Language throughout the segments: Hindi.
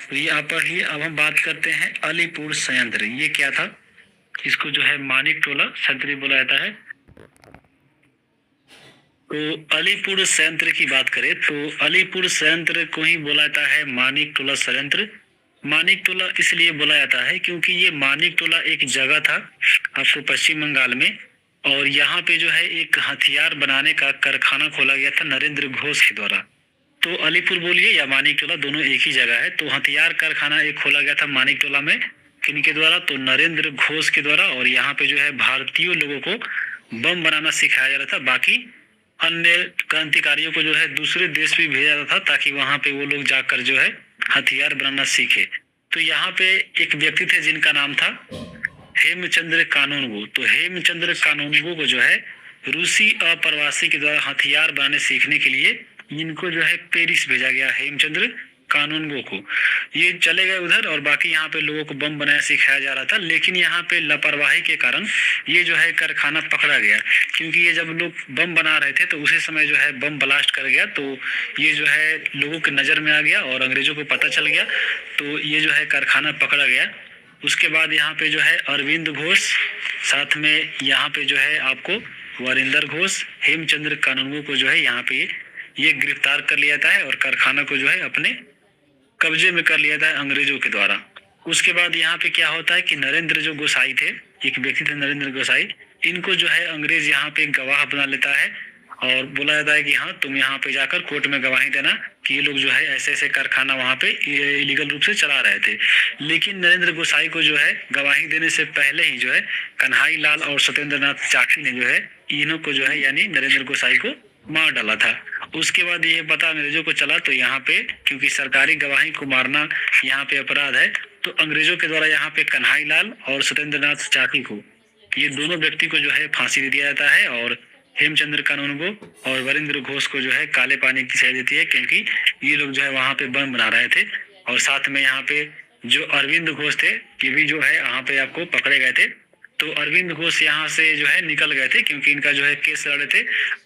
तो ये आप पढ़िए। अब हम बात करते हैं अलीपुर संयंत्र। ये क्या था? इसको जो है मानिक टोला संयंत्र बोला जाता है। तो अलीपुर संयंत्र की बात करें तो अलीपुर संयंत्र को ही बोला जाता है मानिक टोला संयंत्र। मानिक टोला इसलिए बोला जाता है क्योंकि ये मानिक टोला एक जगह था आपको पश्चिम बंगाल में, और यहाँ पे जो है एक हथियार बनाने का कारखाना खोला गया था नरेंद्र घोष के द्वारा। तो अलीपुर बोलिए या मानिक टोला दोनों एक ही जगह है। तो हथियार कारखाना एक खोला गया था मानिक टोला में, किनके द्वारा? तो नरेंद्र घोष के द्वारा। और यहाँ पे जो है भारतीय लोगों को बम बनाना सिखाया जा रहा था। बाकी अन्य क्रांतिकारियों को जो है दूसरे देश भी भेजा जाता था ताकि वहां पे वो लोग जाकर जो है हथियार बनाना सीखे। तो यहाँ पे एक व्यक्ति थे जिनका नाम था हेमचंद्र कानूनगो। तो हेमचंद्र कानूनगो को जो है रूसी अप्रवासी के द्वारा हथियार बनाने सीखने के लिए इनको जो है पेरिस भेजा गया, हेमचंद्र कानूनगो को। ये चले गए उधर और बाकी यहाँ पे लोगों को बम बनाना सिखाया जा रहा था। लेकिन यहाँ पे लापरवाही के कारण ये जो है कारखाना पकड़ा गया, क्योंकि ये जब लोग बम बना रहे थे तो उसी समय जो है बम ब्लास्ट कर गया। तो ये जो है लोगों की नज़र में आ गया और अंग्रेजों को पता चल गया, तो ये जो है कारखाना पकड़ा गया। उसके बाद यहाँ पे जो है अरविंद घोष, साथ में यहाँ पे जो है आपको वरिंदर घोष, हेमचंद्र कानूनगो को जो है यहाँ पे ये गिरफ्तार कर लिया जाता है और कारखाना को जो है अपने कब्जे में कर लिया जाता है अंग्रेजों के द्वारा। उसके बाद यहाँ पे क्या होता है कि नरेंद्र जो गोसाई थे, एक व्यक्ति थे नरेंद्र गोसाई, इनको जो है अंग्रेज यहाँ पे गवाह बना लेता है और बोला जाता है कि हाँ तुम यहाँ पे जाकर कोर्ट में गवाही देना कि ये लोग जो है ऐसे ऐसे कारखाना वहाँ पे इलीगल रूप से चला रहे थे। लेकिन नरेंद्र गोसाई को जो है गवाही देने से पहले ही जो है कन्हई लाल और सत्येंद्र नाथ चाकी ने जो है इन्हों को जो है यानी नरेंद्र गोसाई को मार डाला था। उसके बाद ये पता अंग्रेजों को चला, तो यहाँ पे क्योंकि सरकारी गवाही को मारना यहाँ पे अपराध है, तो अंग्रेजों के द्वारा यहाँ पे कन्हई लाल और सत्येंद्र नाथ चाकी को, ये दोनों व्यक्ति को जो है फांसी दे दिया जाता है और हेमचंद्र कानूनगो और वरिंदर घोष को जो है काले पानी की सजा देती है, क्योंकि ये लोग जो है वहाँ पे बम बना रहे थे। और साथ में यहाँ पे जो अरविंद घोष थे ये भी जो है यहाँ पे आपको पकड़े गए थे। तो अरविंद घोष यहाँ से जो है निकल गए थे क्योंकि इनका जो है केस लड़े थे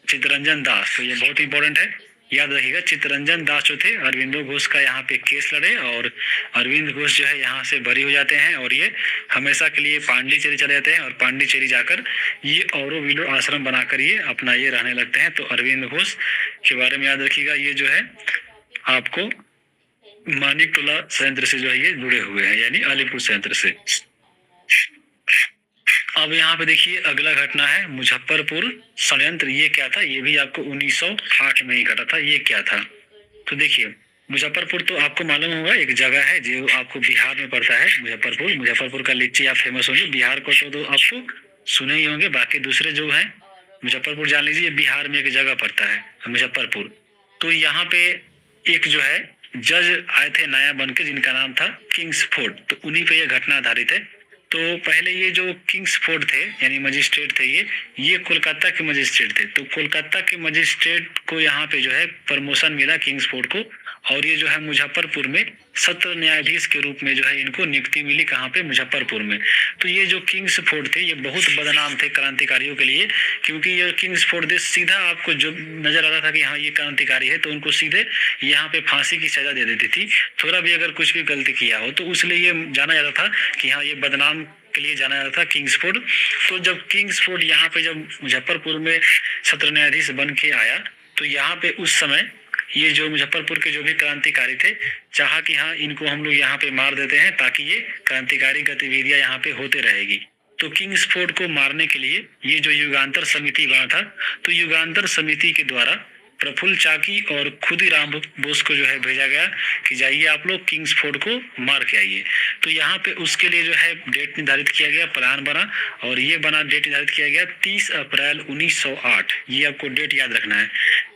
चित्तरंजन दास। तो ये बहुत इंपॉर्टेंट है, याद रखिएगा। चित्तरंजन दास जो थे अरविंदो घोष का यहाँ पे केस लड़े और अरविंद घोष जो है यहाँ से बरी हो जाते हैं और ये हमेशा के लिए पांडिचेरी चले जाते हैं और पांडिचेरी जाकर ये औरोविलो आश्रम बनाकर ये अपना ये रहने लगते हैं। तो अरविंद घोष के बारे में याद रखिएगा, ये जो है आपको मानिक टोला संयंत्र से जो है ये जुड़े हुए हैं, यानी अलीपुर संयंत्र से। अब यहाँ पे देखिए अगला घटना है मुजफ्फरपुर षड्यंत्र। ये क्या था? ये भी आपको 1908 में ही घटा था। ये क्या था? तो देखिए मुजफ्फरपुर तो आपको मालूम होगा एक जगह है जो आपको बिहार में पड़ता है। मुजफ्फरपुर, मुजफ्फरपुर का लीची आप फेमस होंगे। बिहार को तो आपको सुने ही होंगे, बाकी दूसरे जो है मुजफ्फरपुर जान लीजिए बिहार में एक जगह पड़ता है मुजफ्फरपुर। तो यहाँ पे एक जो है जज आए थे नया बन के, जिनका नाम था किंग्सफोर्ड। तो उन्हीं पे यह घटना आधारित है। तो पहले ये जो किंग्सफोर्ड थे यानी मजिस्ट्रेट थे, ये कोलकाता के मजिस्ट्रेट थे। तो कोलकाता के मजिस्ट्रेट को यहाँ पे जो है प्रमोशन मिला किंग्सफोर्ड को, और ये जो है मुजफ्फरपुर में सत्र न्यायाधीश के रूप में जो है इनको नियुक्ति मिली। कहाँ पे? मुजफ्फरपुर में। तो ये जो किंग्सफोर्ड थे ये बहुत बदनाम थे क्रांतिकारियों के लिए, क्योंकि ये किंग्सफोर्ड सीधा आपको जो नजर आ रहा था कि हाँ ये क्रांतिकारी है, तो उनको सीधे यहाँ पे फांसी की सजा दे देती थी, थोड़ा भी अगर कुछ भी गलती किया हो तो। उसलिए ये जाना जाता था कि हाँ ये बदनाम के लिए जाना जाता था किंग्सफोर्ड। तो जब किंग्सफोर्ड यहाँ पे जब मुजफ्फरपुर में सत्र न्यायाधीश बन के आया, तो यहाँ पे उस समय ये जो मुजफ्फरपुर के जो भी क्रांतिकारी थे चाहा कि हाँ इनको हम लोग यहाँ पे मार देते हैं ताकि ये क्रांतिकारी गतिविधियां यहाँ पे होते रहेगी। तो किंग्सफोर्ड को मारने के लिए ये जो युगांतर समिति बना था, तो युगांतर समिति के द्वारा प्रफुल्ल चाकी और खुदीराम बोस को जो है भेजा गया कि जाइए आप लोग किंग्सफोर्ड को मार के आइए। तो यहाँ पे उसके लिए जो है डेट निर्धारित किया गया, प्लान बना, और ये बना डेट निर्धारित किया गया 30 अप्रैल 1908। ये आपको डेट याद रखना है।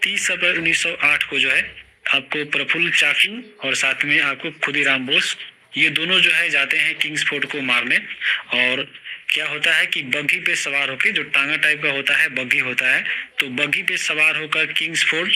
30 अप्रैल 1908 को जो है आपको प्रफुल्ल चाकी और साथ में आपको खुदीराम बोस, ये दोनों जो है जाते हैं किंग्सफोर्ड को मारने। और क्या होता है कि बग्घी पे सवार होकर, जो टांगा टाइप का होता है बग्घी होता है, तो बग्घी पे सवार होकर किंग्सफोर्ड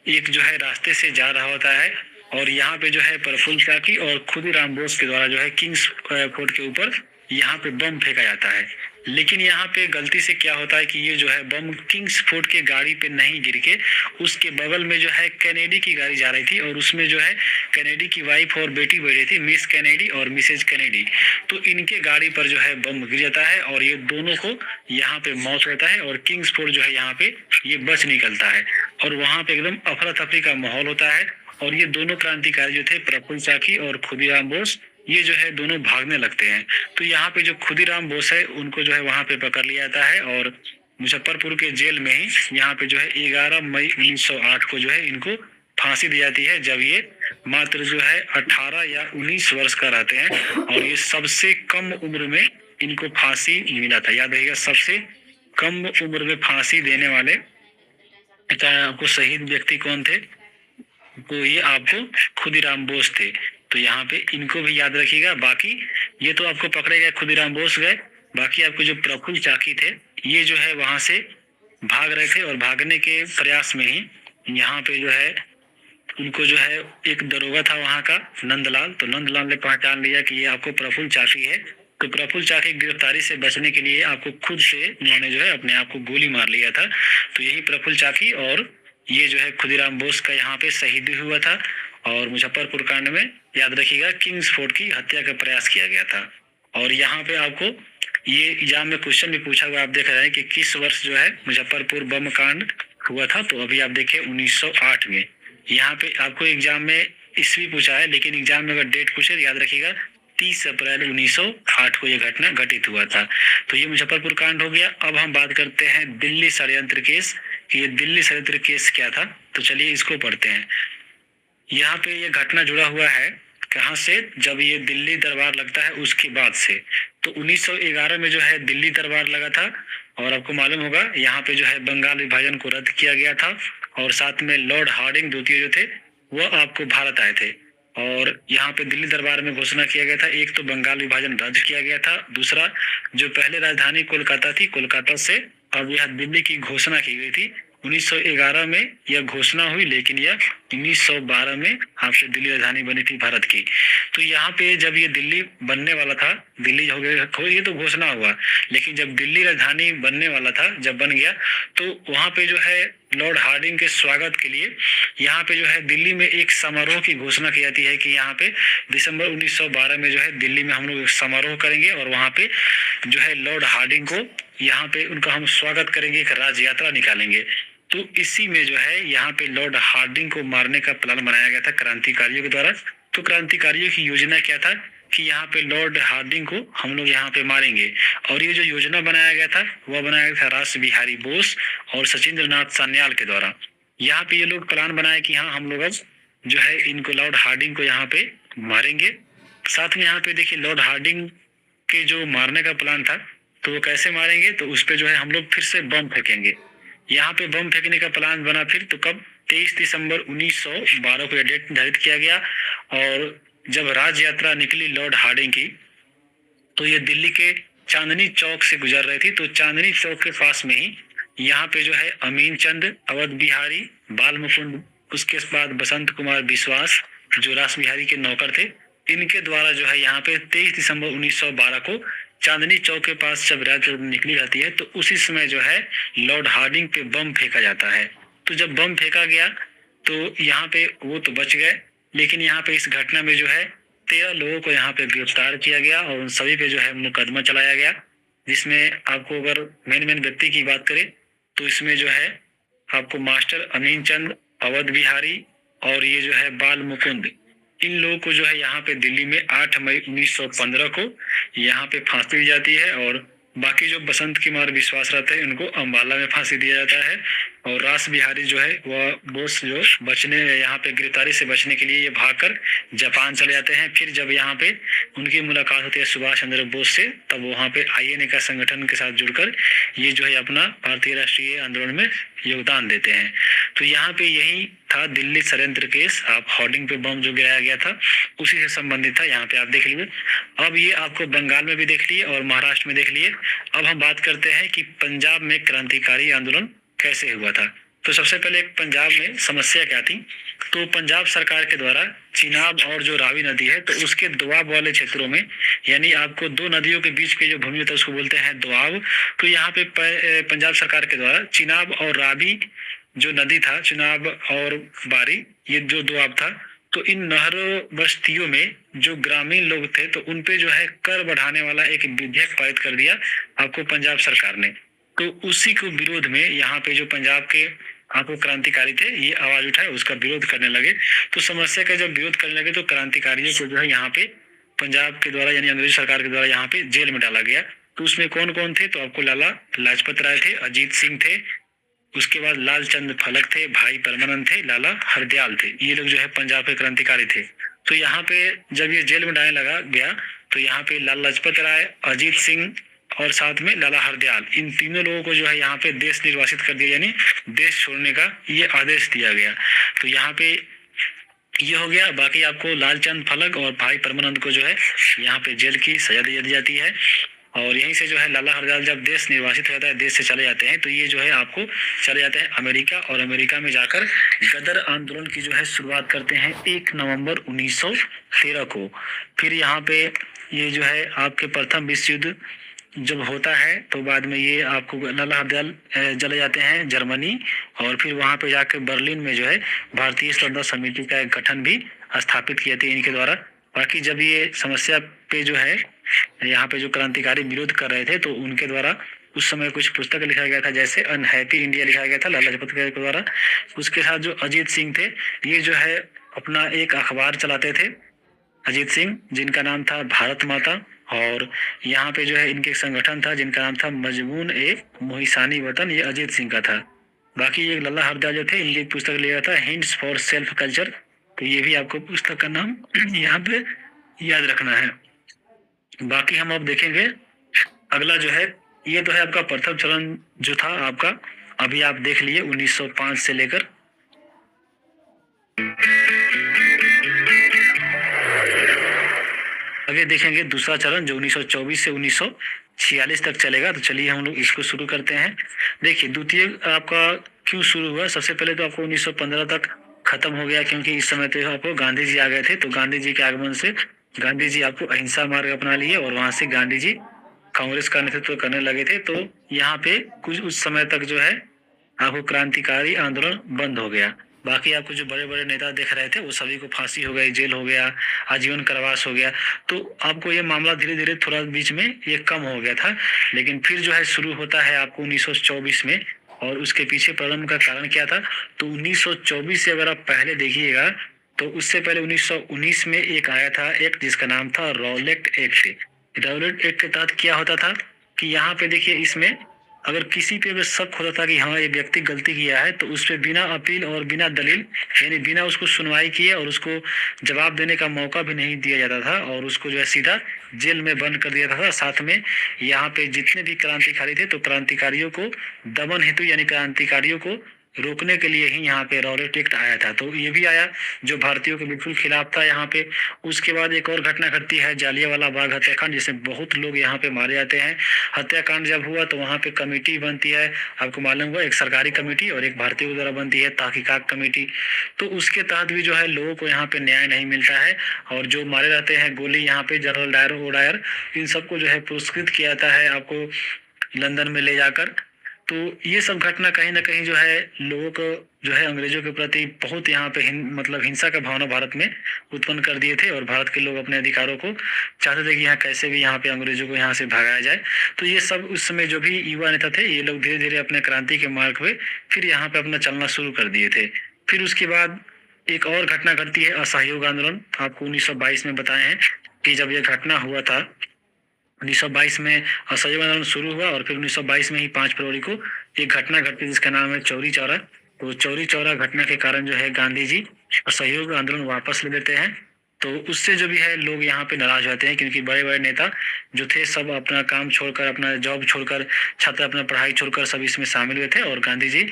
एक जो है रास्ते से जा रहा होता है, और यहाँ पे जो है प्रफुल्ल चाकी और खुदीराम बोस के द्वारा जो है किंग्सफोर्ड के ऊपर यहाँ पे बम फेंका जाता है। लेकिन यहाँ पे गलती से क्या होता है कि ये जो है बम किंग्सफोर्ड के गाड़ी पे नहीं गिर के उसके बगल में जो है कैनेडी की गाड़ी जा रही थी और उसमें जो है कैनेडी की वाइफ और बेटी बैठी थी, मिस कैनेडी और मिसेज कैनेडी। तो इनके गाड़ी पर जो है बम गिर जाता है और ये दोनों को यहाँ पे मौत होता है और किंग्सफोर्ड जो है यहाँ पे ये बच निकलता है और वहाँ पे एकदम अफरा तफरी का माहौल होता है। और ये दोनों क्रांतिकारी जो थे प्रफुल्ल चाकी और खुदीराम बोस, ये जो है दोनों भागने लगते हैं। तो यहाँ पे जो खुदीराम बोस है उनको जो है वहां पे पकड़ लिया जाता है और मुजफ्फरपुर के जेल में ही यहाँ पे जो है 11 मई 1908 को जो है इनको फांसी दी जाती है, जब ये मात्र जो है 18 या 19 वर्ष का रहते हैं। और ये सबसे कम उम्र में इनको फांसी मिला था, याद रहिएगा, सबसे कम उम्र में फांसी देने वाले आपको शहीद व्यक्ति कौन थे, तो ये आपको खुदीराम बोस थे। तो यहाँ पे इनको भी याद रखिएगा। बाकी ये तो आपको पकड़े गए, खुदीराम बोस गए, बाकी आपको जो प्रफुल्ल चाकी थे ये जो है वहां से भाग रहे थे और भागने के प्रयास में ही यहाँ पे जो है उनको जो है एक दरोगा था वहां का नंदलाल, तो नंदलाल ने पहचान लिया कि ये आपको प्रफुल्ल चाकी है। तो प्रफुल्ल चाकी गिरफ्तारी से बचने के लिए आपको खुद से उन्होंने जो है अपने आप को गोली मार लिया था। तो यही प्रफुल्ल चाकी और ये जो है खुदीराम बोस का यहाँ पे शहीदी हुआ था। और मुजफ्फरपुर कांड में याद रखिएगा किंग्सफोर्ड की हत्या का प्रयास किया गया था। और यहाँ पे आपको ये एग्जाम में क्वेश्चन भी पूछा हुआ, आप देख रहे हैं कि किस वर्ष जो है मुजफ्फरपुर बम कांड हुआ था। तो अभी आप देखिए 1908 में। यहाँ पे आपको एग्जाम में ईस्वी पूछा है, लेकिन एग्जाम में अगर डेट पूछे तो याद रखिएगा 30 अप्रैल 1908 को यह घटना घटित हुआ था। तो ये मुजफ्फरपुर कांड हो गया। अब हम बात करते हैं दिल्ली षड्यंत्र केस, कि ये दिल्ली षड्यंत्र केस क्या था। तो चलिए इसको पढ़ते हैं। यहाँ पे ये घटना जुड़ा हुआ है कहाँ से, जब ये दिल्ली दरबार लगता है उसके बाद से। तो 1911 में जो है दिल्ली दरबार लगा था और आपको मालूम होगा यहाँ पे जो है बंगाल विभाजन को रद्द किया गया था और साथ में लॉर्ड हार्डिंग द्वितीय जो थे वो आपको भारत आए थे और यहाँ पे दिल्ली दरबार में घोषणा किया गया था, एक तो बंगाल विभाजन रद्द किया गया था, दूसरा जो पहले राजधानी कोलकाता थी, कोलकाता से अब यह दिल्ली की घोषणा की गई थी। 1911 में यह घोषणा हुई, लेकिन यह 1912 में आपसे दिल्ली राजधानी बनी थी भारत की। तो यहाँ पे जब ये दिल्ली बनने वाला था, दिल्ली हो गया, ये तो घोषणा हुआ, लेकिन जब दिल्ली राजधानी बनने वाला था, जब बन गया, तो वहाँ पे जो है लॉर्ड हार्डिंग के स्वागत के लिए यहाँ पे जो है दिल्ली में एक समारोह की घोषणा की जाती है कि यहाँ पे दिसंबर 1912 में जो है दिल्ली में हम लोग एक समारोह करेंगे और वहाँ पे जो है लॉर्ड हार्डिंग को यहाँ पे उनका हम स्वागत करेंगे, एक राज यात्रा निकालेंगे। तो इसी में जो है यहाँ पे लॉर्ड हार्डिंग को मारने का प्लान बनाया गया था क्रांतिकारियों के द्वारा। तो क्रांतिकारियों की योजना क्या था कि यहाँ पे लॉर्ड हार्डिंग को हम लोग यहाँ पे मारेंगे। और ये जो योजना बनाया गया था वह बनाया गया था रास बिहारी बोस और सचिंद्र नाथ सान्याल के द्वारा। यहाँ पे ये लोग प्लान बनाए कि हाँ हम लोग अब जो है इनको लॉर्ड हार्डिंग को यहाँ पे मारेंगे। साथ में यहाँ पे देखिए लॉर्ड हार्डिंग के जो मारने का प्लान था तो वो कैसे मारेंगे, तो उस पे जो है हम लोग फिर से बम फेंकेंगे। यहाँ पे बम फेंकने का प्लान बना फिर, तो कब 23 दिसंबर 1912 को डेट निर्धारित किया गया। और जब राज यात्रा निकली लॉर्ड हार्डिंग की तो ये दिल्ली के चांदनी चौक से गुजर रही थी। तो चांदनी चौक के पास में ही यहाँ पे जो है अमीन चंद, अवध बिहारी, बाल मुकुंद, उसके बाद बसंत कुमार विश्वास जो रास बिहारी के नौकर थे, इनके द्वारा जो है यहाँ पे 23 दिसंबर 1912 को चांदनी चौक के पास जब रात निकली जाती है तो उसी समय जो है लॉर्ड हार्डिंग पे बम फेंका जाता है। तो जब बम फेंका गया तो यहाँ पे वो तो बच गए, लेकिन यहाँ पे इस घटना में जो है 13 लोगों को यहाँ पे गिरफ्तार किया गया और उन सभी पे जो है मुकदमा चलाया गया। जिसमें आपको अगर मेन व्यक्ति की बात करें तो इसमें जो है आपको मास्टर अमीन चंद, अवध बिहारी और ये जो है बाल मुकुंद, इन लोगों को जो है यहाँ पे दिल्ली में 8 मई 1915 को यहाँ पे फांसी दी जाती है। और बाकी जो बसंत कुमार विश्वास रहते हैं उनको अम्बाला में फांसी दिया जाता है। और रास बिहारी जो है वह बोस जो बचने यहाँ पे गिरफ्तारी से बचने के लिए ये भागकर जापान चले जाते हैं। फिर जब यहाँ पे उनकी मुलाकात होती है सुभाष चंद्र बोस से, तब वहाँ पे INA का संगठन के साथ जुड़कर ये जो है अपना भारतीय राष्ट्रीय आंदोलन में योगदान देते हैं। तो यहाँ पे यही था दिल्ली षड्यंत्र केस। आप हार्डिंग पे बम जो गिराया गया था उसी से संबंधित था, यहाँ पे आप देख लीजिए। अब ये आपको बंगाल में भी देख लिए और महाराष्ट्र में देख लिए। अब हम बात करते हैं कि पंजाब में क्रांतिकारी आंदोलन कैसे हुआ था। तो सबसे पहले एक पंजाब में समस्या क्या थी, तो पंजाब सरकार के द्वारा चिनाब और जो रावी नदी है तो उसके दोआब वाले क्षेत्रों में, यानी आपको दो नदियों के बीच के जो भूमि होता है उसको बोलते हैं दोआब। तो यहाँ पे पंजाब सरकार के द्वारा चिनाब और रावी जो नदी था, चिनाब और बारी, ये जो दोआब था, तो इन नहर बस्तियों में जो ग्रामीण लोग थे तो उनपे जो है कर बढ़ाने वाला एक विधेयक पारित कर दिया आपको पंजाब सरकार ने। तो उसी को विरोध में यहाँ पे जो पंजाब के आपको क्रांतिकारी थे ये आवाज उठाए, उसका विरोध करने लगे। तो समस्या का जब विरोध करने लगे तो क्रांतिकारियों को जो है यहाँ पे पंजाब के द्वारा यानी अंग्रेज सरकार के द्वारा यहाँ पे जेल में डाला गया। तो उसमें कौन कौन थे, तो आपको लाला लाजपत राय थे, अजीत सिंह थे, उसके बाद लालचंद फलक थे, भाई परमानंद थे, लाला हरदयाल थे। ये लोग जो है पंजाब के क्रांतिकारी थे। तो यहाँ पे जब ये जेल में डालने लगा गया तो यहाँ पे लाला लाजपत राय, अजीत सिंह और साथ में लाला हरदयाल, इन तीनों लोगों को जो है यहाँ पे देश निर्वासित कर दिया, यानी देश छोड़ने का ये आदेश दिया गया। तो यहाँ पे ये हो गया। बाकी आपको लालचंद फलक और भाई परमानंद को जो है यहाँ पे जेल की सजा दी जाती है। और यहीं से जो है लाला हरदयाल जब देश निर्वासित हो जाता है, देश से चले जाते हैं, तो ये जो है आपको चले जाते हैं अमेरिका, और अमेरिका में जाकर गदर आंदोलन की जो है शुरुआत करते हैं 1 नवंबर 1913 को। फिर यहाँ पे ये जो है आपके प्रथम विश्व युद्ध जब होता है तो बाद में ये आपको लाला हरदयाल चले जाते हैं जर्मनी, और फिर वहाँ पे जाकर बर्लिन में जो है भारतीय स्वतंत्रता समिति का एक गठन भी स्थापित किया था इनके द्वारा। बाकी जब ये समस्या पे जो है यहाँ पे जो क्रांतिकारी विरोध कर रहे थे तो उनके द्वारा उस समय कुछ पुस्तक लिखा गया था, जैसे अनहैप्पी इंडिया लिखा गया था लाला लाजपत राय के द्वारा। उसके साथ जो अजीत सिंह थे ये जो है अपना एक अखबार चलाते थे, अजीत सिंह, जिनका नाम था भारत माता। और यहाँ पे जो है इनके संगठन था जिनका नाम था मजमून ए मोहिसानी वतन, ये अजीत सिंह का था। बाकी ये लाला हरदयाल जो थे इनकी पुस्तक लिया था हिंट्स फॉर सेल्फ कल्चर, तो ये भी आपको पुस्तक का नाम यहाँ पे याद रखना है। बाकी हम अब देखेंगे अगला जो है, ये तो है आपका प्रथम चरण जो था आपका, अभी आप देख लिए 1905 से लेकर आगे देखेंगे दूसरा चरण जो 1924 से 1946 तक चलेगा। तो चलिए हम लोग इसको शुरू करते हैं। देखिए द्वितीय आपका क्यों शुरू हुआ, सबसे पहले तो आपको 1915 तक खत्म हो गया, क्योंकि इस समय तो आपको गांधी जी आ गए थे। तो गांधी जी के आगमन से गांधी जी आपको अहिंसा मार्ग अपना लिए और वहां से गांधी जी कांग्रेस का नेतृत्व करने लगे थे। तो यहाँ पे कुछ उस समय तक जो है आपको क्रांतिकारी आंदोलन बंद हो गया। बाकी आपको जो बड़े बड़े नेता देख रहे थे वो सभी को फांसी हो गई, जेल हो गया, आजीवन कारावास हो गया। तो आपको ये मामला धीरे धीरे थोड़ा बीच में ये कम हो गया था, लेकिन फिर जो है शुरू होता है आपको 1924 में। और उसके पीछे प्रारंभ का कारण क्या था, तो 1924 से अगर आप पहले देखिएगा तो उससे पहले 1919 में एक आया था एक्ट जिसका नाम था रॉलेट एक्ट। रॉलेट एक्ट के तहत क्या होता था कि यहाँ पे देखिए इसमें अगर किसी पे भी शक होता था कि हाँ ये व्यक्ति गलती किया है तो उस पे बिना अपील और बिना दलील यानी बिना उसको सुनवाई किए और उसको जवाब देने का मौका भी नहीं दिया जाता था, और उसको जो है सीधा जेल में बंद कर दिया था। साथ में यहाँ पे जितने भी क्रांतिकारी थे तो क्रांतिकारियों को दमन हेतु यानी क्रांतिकारियों को रोकने के लिए ही यहाँ पे रॉलेट एक्ट आया था। तो ये भी आया जो भारतीयों के बिल्कुल खिलाफ था यहाँ पे। उसके बाद एक और घटना घटती है जालियांवाला बाग हत्याकांड, जिसमें बहुत लोग यहाँ पे मारे जाते हैं। हत्याकांड जब हुआ तो वहाँ पे कमेटी बनती है, आपको मालूम हुआ, एक सरकारी कमेटी और एक भारतीयों द्वारा बनती है तहकीकात कमेटी। तो उसके तहत भी जो है लोगों को यहाँ पे न्याय नहीं मिलता है, और जो मारे रहते हैं गोली यहाँ पे जनरल डायर ओडायर, इन सबको जो है पुरस्कृत किया जाता है आपको लंदन में ले जाकर। तो ये सब घटना कहीं ना कहीं जो है लोगों को जो है अंग्रेजों के प्रति बहुत यहाँ पे मतलब हिंसा का भावना भारत में उत्पन्न कर दिए थे, और भारत के लोग अपने अधिकारों को चाहते थे कि यहाँ कैसे भी यहाँ पे अंग्रेजों को यहाँ से भगाया जाए। तो ये सब उस समय जो भी युवा नेता थे ये लोग धीरे धीरे अपने क्रांति के मार्ग पे फिर यहाँ पे अपना चलना शुरू कर दिए थे। फिर उसके बाद एक और घटना घटती है असहयोग आंदोलन। आपको 1922 में बताए हैं कि जब ये घटना हुआ था 1922 में असहयोग आंदोलन शुरू हुआ, और फिर 1922 में ही 5 फरवरी को एक घटना घटती जिसका नाम है चौरी चौरा। तो चौरी चौरा घटना के कारण जो है गांधी जी असहयोग आंदोलन वापस ले लेते हैं। तो उससे जो भी है लोग यहाँ पे नाराज होते हैं, क्योंकि बड़े बड़े नेता जो थे सब अपना काम छोड़कर, अपना जॉब छोड़कर, छात्र अपना पढ़ाई छोड़कर सब इसमें शामिल हुए थे। और गांधी जी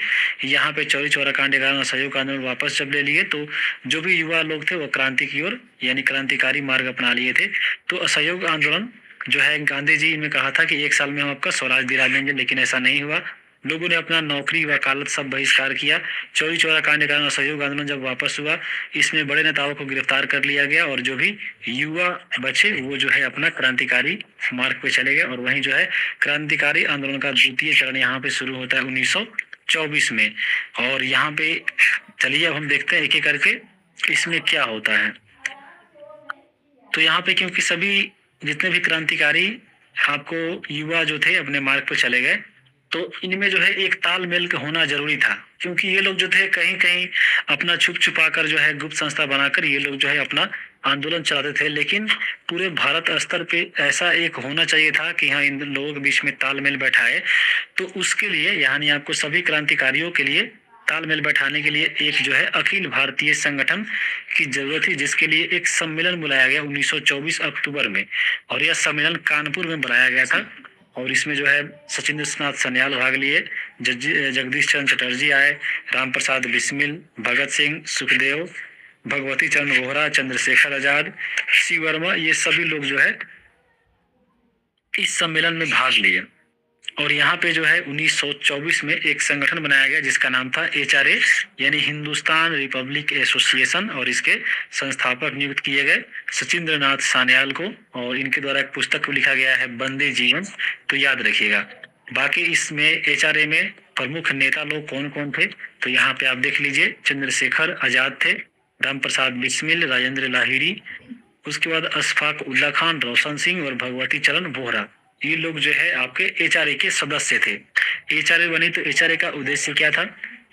यहाँ पे चौरी चौरा कांड के कारण असहयोग आंदोलन वापस जब ले लिए तो जो भी युवा लोग थे वो क्रांति की ओर यानी क्रांतिकारी मार्ग अपना लिए थे। तो असहयोग आंदोलन जो है गांधी जी ने कहा था कि 1 साल में हम आपका स्वराज दिला देंगे, लेकिन ऐसा नहीं हुआ। लोगों ने अपना नौकरी वकालत सब बहिष्कार किया। चौरी चौरा कांड के कारण असहयोग आंदोलन जब वापस हुआ, इसमें बड़े नेताओं को गिरफ्तार कर लिया गया और जो भी युवा बचे वो जो है अपना क्रांतिकारी मार्ग पे चले गए। और वहीं जो है क्रांतिकारी आंदोलन का द्वितीय चरण यहाँ पे शुरू होता है 1924 में। और यहाँ पे चलिए अब हम देखते हैं एक एक करके इसमें क्या होता है। तो यहाँ पे क्योंकि सभी जितने भी क्रांतिकारी आपको युवा जो थे अपने मार्ग पर चले गए, तो इनमें जो है एक तालमेल का होना जरूरी था, क्योंकि ये लोग जो थे कहीं कहीं अपना छुप छुपा कर जो है गुप्त संस्था बनाकर ये लोग जो है अपना आंदोलन चलाते थे। लेकिन पूरे भारत स्तर पे ऐसा एक होना चाहिए था कि हाँ इन लोगों के बीच में तालमेल बैठाए। तो उसके लिए यानी आपको सभी क्रांतिकारियों के लिए तालमेल बैठाने के लिए एक जो है अखिल भारतीय संगठन की जरूरत थी, जिसके लिए एक सम्मेलन बुलाया गया 1924 अक्टूबर में। और यह सम्मेलन कानपुर में बुलाया गया था। और इसमें जो है सचिंद्र नाथ सन्याल भाग लिए, जगदीश चंद्र चटर्जी आए, राम प्रसाद बिस्मिल, भगत सिंह, सुखदेव, भगवती चरण वोहरा, चंद्रशेखर आजाद, सी वर्मा, ये सभी लोग जो है इस सम्मेलन में भाग लिए। और यहाँ पे जो है 1924 में एक संगठन बनाया गया जिसका नाम था HRA यानी हिंदुस्तान रिपब्लिक एसोसिएशन। और इसके संस्थापक नियुक्त किए गए सचिंद्र नाथ सान्याल को। और इनके द्वारा एक पुस्तक को लिखा गया है बंदी जीवन, तो याद रखिएगा। बाकी इसमें HRA में प्रमुख नेता लोग कौन कौन थे, तो यहाँ पे आप देख लीजिए, चंद्रशेखर आजाद थे, राम प्रसाद बिस्मिल, राजेंद्र लाहिड़ी, उसके बाद अशफाक उल्ला खान, रोशन सिंह और भगवती चरण वोहरा, ये लोग जो है आपके HRA के सदस्य थे। HRA बनी तो HRA का उद्देश्य क्या था?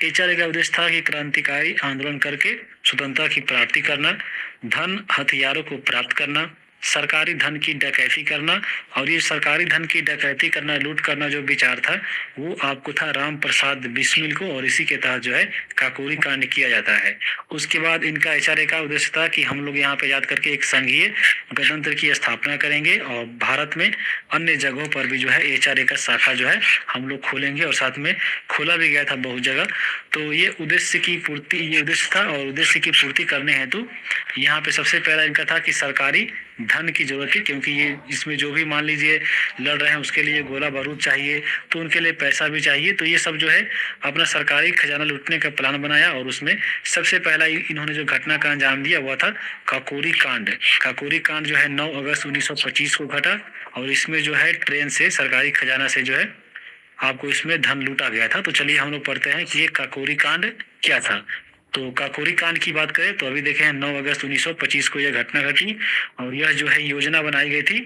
HRA का उद्देश्य था कि क्रांतिकारी आंदोलन करके स्वतंत्रता की प्राप्ति करना, धन हथियारों को प्राप्त करना, सरकारी धन की डकैती करना। और ये सरकारी धन की डकैती करना, लूट करना जो विचार था वो आपको था राम प्रसाद बिस्मिल को, और इसी के तहत जो है काकोरी कांड किया जाता है। उसके बाद इनका HRA का उद्देश्य था कि हम लोग यहाँ पे याद करके एक संघीय गणतंत्र की स्थापना करेंगे और भारत में अन्य जगहों पर भी जो है HRA का शाखा जो है हम लोग खोलेंगे, और साथ में खोला भी गया था बहुत जगह। तो ये उद्देश्य की पूर्ति, ये उद्देश्य था। और उद्देश्य की पूर्ति करने हेतु यहाँ पे सबसे पहला इनका था कि सरकारी धन की जरूरत है, क्योंकि ये इसमें जो भी मान लीजिए लड़ रहे हैं उसके लिए गोला बारूद चाहिए, तो उनके लिए पैसा भी चाहिए। तो ये सब जो है अपना सरकारी खजाना लूटने का प्लान बनाया। और उसमें सबसे पहला इन्होंने जो घटना का अंजाम दिया वह था काकोरी कांड। काकोरी कांड जो है 9 अगस्त 1925 को घटा। और इसमें जो है ट्रेन से सरकारी खजाना से जो है आपको इसमें धन लूटा गया था। तो चलिए हम लोग पढ़ते हैं कि ये काकोरी कांड क्या था। तो काकोरी कांड की बात करें तो अभी देखें 9 अगस्त 1925 को यह घटना घटी। और यह जो है योजना बनाई गई थी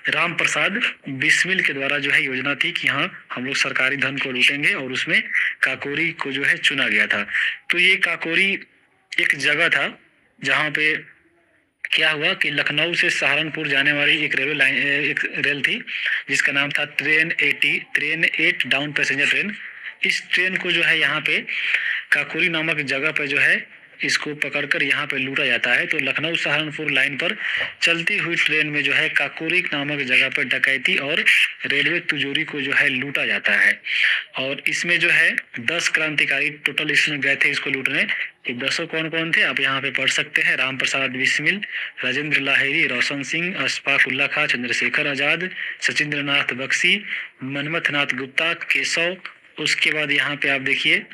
राम प्रसाद बिस्मिल के द्वारा। जो है योजना थी कि हाँ हम लोग सरकारी धन को लूटेंगे, और उसमें काकोरी को जो है चुना गया था। तो ये काकोरी एक जगह था जहाँ पे क्या हुआ कि लखनऊ से सहारनपुर जाने वाली एक रेलवे लाइन, एक रेल थी जिसका नाम था ट्रेन 8 डाउन पैसेंजर ट्रेन। इस ट्रेन को जो है यहाँ पे काकोरी नामक जगह पे जो है इसको पकड़कर यहाँ पे लूटा जाता है। तो लखनऊ सहारनपुर लाइन पर चलती हुई ट्रेन में जो है काकोरी नामक जगह पर डकैती और रेलवे तिजोरी को जो है लूटा जाता है। और इसमें जो है 10 क्रांतिकारी टोटल इसमें गए थे इसको लूटने। 10 कौन कौन थे आप यहाँ पे पढ़ सकते हैं, राम प्रसाद बिस्मिल, राजेंद्र लाहिड़ी, रोशन सिंह, अशफाक उल्ला खां, चंद्रशेखर आजाद, सचिंद्र नाथ बख्शी, मनमथ नाथ गुप्ता, केशव। उसके बाद यहाँ पे आप देखिए,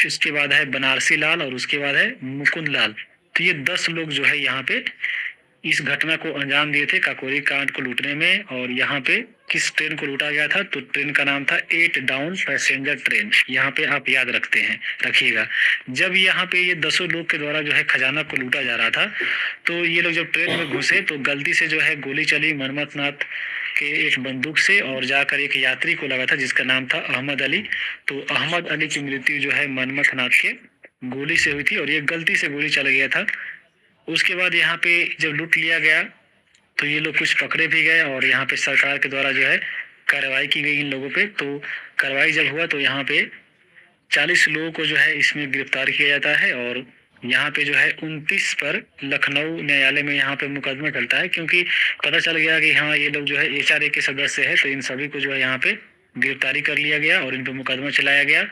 उसके बाद है बनारसी लाल, और उसके बाद है मुकुंद लाल। तो ये 10 लोग जो है यहाँ पे इस घटना को अंजाम दिए थे काकोरी कांड को लूटने में। और यहाँ पे किस ट्रेन को लूटा गया था, तो ट्रेन का नाम था 8 डाउन पैसेंजर ट्रेन। यहाँ पे आप याद रखिएगा। जब यहाँ पे ये 10 लोग के द्वारा जो है खजाना को लूटा जा रहा था, तो ये लोग जब ट्रेन में घुसे तो गलती से जो है गोली चली मनमथ नाथ के एक बंदूक से, और जाकर एक यात्री को लगा था जिसका नाम था अहमद अली। तो अहमद अली की मृत्यु जो है मनमथ नाथ के गोली से हुई थी, और ये गलती से गोली चल गया था। उसके बाद यहाँ पे जब लूट लिया गया तो ये लोग कुछ पकड़े भी गए, और यहाँ पे सरकार के द्वारा जो है कार्रवाई की गई इन लोगों पे। तो कार्रवाई जब हुआ तो यहाँ पे 40 लोगों को जो है इसमें गिरफ्तार किया जाता है। और यहाँ पे जो है 29 पर लखनऊ न्यायालय में यहाँ पे मुकदमा चलता है, क्योंकि पता चल गया कि हाँ ये लोग जो है HRA के सदस्य है। तो इन सभी को जो है यहाँ पे गिरफ्तारी कर लिया गया और इन पे मुकदमा चलाया गया।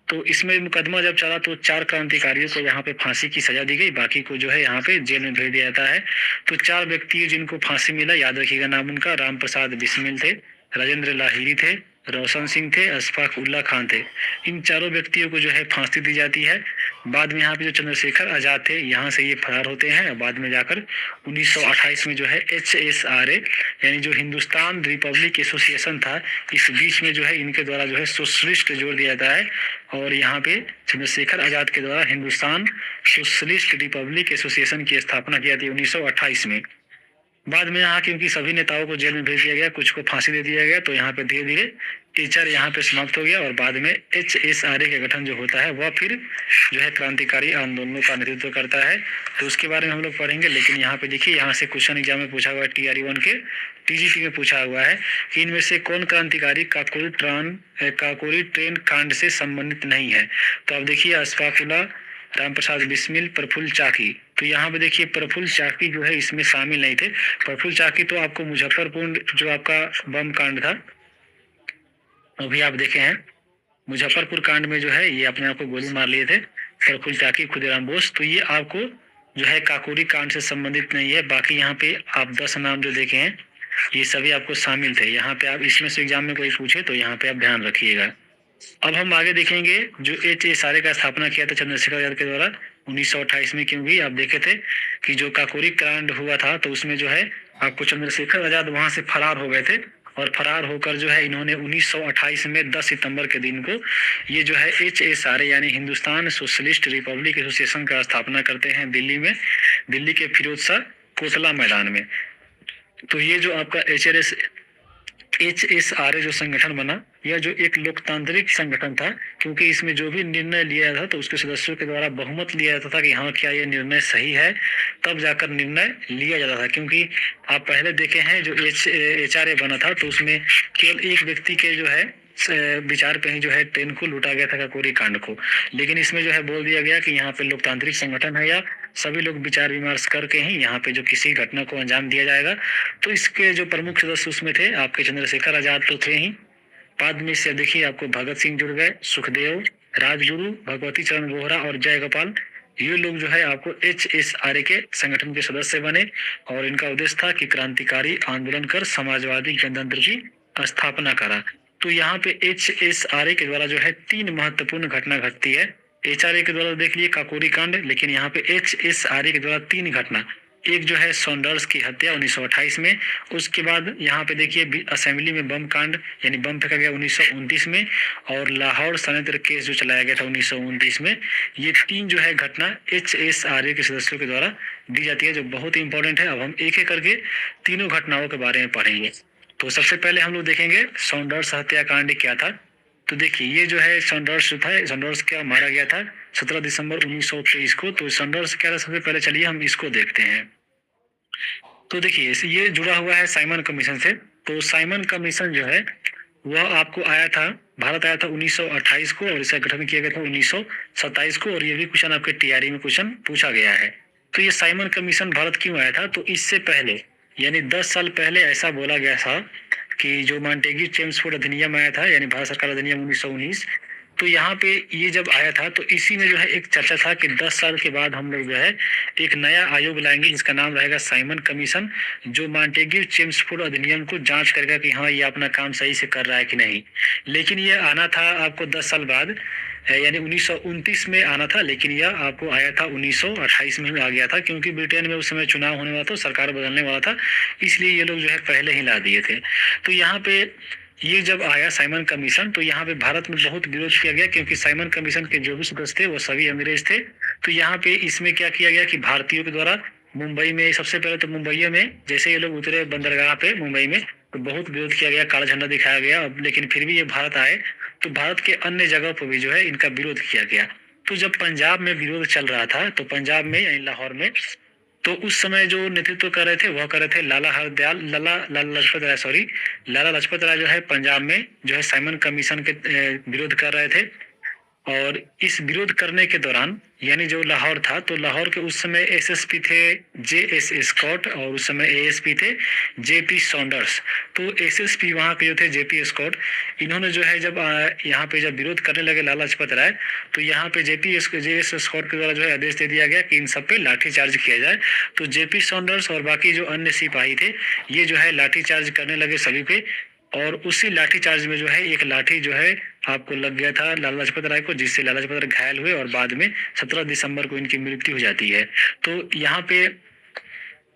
तो इसमें मुकदमा जब चला तो 4 क्रांतिकारियों को यहाँ पे फांसी की सजा दी गई, बाकी को जो है यहाँ पे जेल में भेज दिया जाता है। तो 4 व्यक्ति जिनको फांसी मिला, याद रखिएगा नाम उनका, राम प्रसाद बिस्मिल थे, राजेंद्र लाहिड़ी थे, रोशन सिंह थे, अशफाक उल्ला खान थे। इन चारों व्यक्तियों को जो है फांसी दी जाती है। बाद में यहाँ पे जो चंद्रशेखर आजाद थे यहाँ से ये फरार होते हैं और बाद में जाकर 1928 में जो है HSRA यानी जो हिंदुस्तान रिपब्लिक एसोसिएशन था, इस बीच में जो है इनके द्वारा जो है सोशलिस्ट जोड़ दिया जाता है और यहाँ पे चंद्रशेखर आजाद के द्वारा हिंदुस्तान सोशलिस्ट रिपब्लिक एसोसिएशन की स्थापना की जाती है 1928 में। बाद में यहाँ क्योंकि सभी नेताओं को जेल में भेज दिया गया, कुछ को फांसी दे दिया गया, तो यहाँ पे धीरे धीरे HR यहाँ पे समाप्त हो गया और बाद में HSRA का गठन जो होता है वह फिर जो है क्रांतिकारी आंदोलनों का नेतृत्व करता है। तो उसके बारे में हम लोग पढ़ेंगे। लेकिन यहाँ पे देखिए, यहाँ से क्वेश्चन एग्जाम में पूछा हुआ है, TRE 1 के TGT में पूछा हुआ है कि इनमें से कौन क्रांतिकारी काकोरी ट्रेन कांड से संबंधित नहीं है। तो अब देखिए, अशफाक उल्ला, राम प्रसाद बिस्मिल, प्रफुल्ल चाकी। तो यहाँ पे देखिए प्रफुल्ल चाकी जो है इसमें शामिल नहीं थे। प्रफुल्ल चाकी तो आपको मुजफ्फरपुर जो आपका बम कांड था अभी आप देखे हैं, मुजफ्फरपुर कांड में जो है ये अपने आप को गोली मार लिए थे प्रफुल्ल चाकी, खुदीराम बोस। तो ये आपको जो है काकोरी कांड से संबंधित नहीं है। बाकी यहाँ पे आप 10 नाम जो देखे हैं ये सभी आपको शामिल थे। यहाँ पे आप इसमें से एग्जाम में कोई पूछे तो यहाँ पे आप ध्यान रखिएगा। अब हम आगे देखेंगे जो HSRA का स्थापना किया था चंद्रशेखर आजाद के द्वारा 1928 में, क्योंकि आप देखे थे कि जो काकोरी कांड हुआ था तो उसमें जो है आपको चंद्रशेखर आजाद वहां से फरार हो गए थे और फरार होकर जो है इन्होंने 1928 में 10 सितंबर के दिन को ये जो है HSRA यानी हिंदुस्तान सोशलिस्ट रिपब्लिक एसोसिएशन का स्थापना करते हैं दिल्ली में, दिल्ली के फिरोज शाह कोतला मैदान में। तो ये जो आपका HSRA जो संगठन बना, यह जो एक लोकतांत्रिक संगठन था, क्योंकि इसमें जो भी निर्णय लिया था तो उसके सदस्यों के द्वारा बहुमत लिया जाता था कि हाँ क्या ये निर्णय सही है, तब जाकर निर्णय लिया जाता था। क्योंकि आप पहले देखे हैं जो HRA बना था तो उसमें केवल एक व्यक्ति के जो है विचार पे ही जो है ट्रेन को लूटा गया था काकोरी कांड को। लेकिन इसमें जो है बोल दिया गया कि यहाँ पे लोकतांत्रिक संगठन है या सभी लोग विचार विमर्श करके ही यहाँ पे जो किसी घटना को अंजाम दिया जाएगा। तो इसके जो प्रमुख सदस्य उसमें थे आपके चंद्रशेखर आजाद तो थे ही, बाद में से देखिए आपको भगत सिंह जुड़ गए, सुखदेव, राजगुरु, भगवती चरण वोहरा और जयगोपाल, ये लोग जो है आपको HSRA के संगठन के सदस्य बने और इनका उद्देश्य था कि क्रांतिकारी आंदोलन कर समाजवादी गणतंत्र की स्थापना करा। तो यहाँ पे HSRA के द्वारा जो है 3 महत्वपूर्ण घटना घटती है। HRA के द्वारा देख लिए काकोरी कांड, लेकिन यहाँ पे HSRA के द्वारा 3 घटना, एक जो है सॉन्डर्स की हत्या 1928 में, उसके बाद यहाँ पे देखिए असेंबली में बम कांड यानी बम फेंका गया 1929 में, और लाहौर षड्यंत्र केस जो चलाया गया था 1929 में। ये 3 जो है घटना HSRA के सदस्यों के द्वारा दी जाती है, जो बहुत ही इंपॉर्टेंट है। अब हम एक एक करके तीनों घटनाओं के बारे में पढ़ेंगे। तो सबसे पहले हम लोग देखेंगे सॉन्डर्स हत्याकांड क्या था। तो देखिए ये जो है सॉन्डर्स जो था, सॉन्डर्स क्या मारा गया था 17 दिसंबर 1923 को। तो सॉन्डर्स क्या था, सबसे पहले चलिए हम इसको देखते हैं। तो देखिए ये जुड़ा हुआ है साइमन कमीशन से। तो साइमन कमीशन जो है वह आपको आया था, भारत आया था 1928 को और इसका गठन किया गया था 1927 को, और ये भी क्वेश्चन आपके TRE में क्वेश्चन पूछा गया है। तो ये साइमन कमीशन भारत क्यों आया था, तो इससे पहले यानी 10 साल पहले ऐसा बोला गया था कि जो मॉन्टेग्यू चेम्सफोर्ड अधिनियम आया था यानी भारत सरकार अधिनियम 1919, तो यहाँ पे ये जब आया था तो इसी में जो है एक चर्चा था कि 10 साल के बाद हम लोग जो है एक नया आयोग लाएंगे जिसका नाम रहेगा साइमन कमीशन, जो मॉन्टेग्यू चेम्सफोर्ड अधिनियम को जांच करेगा कि हाँ ये अपना काम सही से कर रहा है कि नहीं। लेकिन ये आना था आपको 10 साल बाद यानी 1929 में आना था, लेकिन यह आपको आया था 1928 में आ गया था, क्योंकि ब्रिटेन में उस समय चुनाव होने वाला था, सरकार बदलने वाला था, इसलिए ये लोग जो है पहले ही ला दिए थे। तो यहाँ पे ये जब आया साइमन कमीशन तो यहाँ पे भारत में बहुत विरोध किया गया, क्योंकि साइमन कमीशन के जो भी सदस्य थे वो सभी अंग्रेज थे। तो यहाँ पे इसमें क्या किया गया कि भारतीयों के द्वारा मुंबई में, सबसे पहले तो मुंबई में जैसे ये लोग उतरे बंदरगाह पे मुंबई में, तो बहुत विरोध किया गया, काला झंडा दिखाया गया। लेकिन फिर भी ये भारत आए तो भारत के अन्य जगह पर भी जो है इनका विरोध किया गया। तो जब पंजाब में विरोध चल रहा था तो पंजाब में यानी लाहौर में, तो उस समय जो नेतृत्व कर रहे थे वह कर रहे थे लाला लाजपत राय जो है पंजाब में जो है साइमन कमीशन के विरोध कर रहे थे। और इस विरोध करने के दौरान यानी जो लाहौर था, तो लाहौर के उस समय SSP थे JS स्कॉट और उस समय ASP थे JP सॉन्डर्स। तो SSP वहाँ के जो थे JP स्कॉट, इन्होंने जो है जब यहाँ पे जब विरोध करने लगे लाला लाजपत राय, तो यहाँ पे JS स्कॉट के द्वारा जो है आदेश दे दिया गया कि इन सब पे लाठीचार्ज किया जाए। तो JP सॉन्डर्स और बाकी जो अन्य सिपाही थे ये जो है लाठीचार्ज करने लगे सभी पे। और उसी लाठी चार्ज में जो है एक लाठी जो है आपको लग गया था लाला लाजपत राय को, जिससे लाला लाजपत राय घायल हुए और बाद में 17 दिसंबर को इनकी मृत्यु हो जाती है। तो यहाँ पे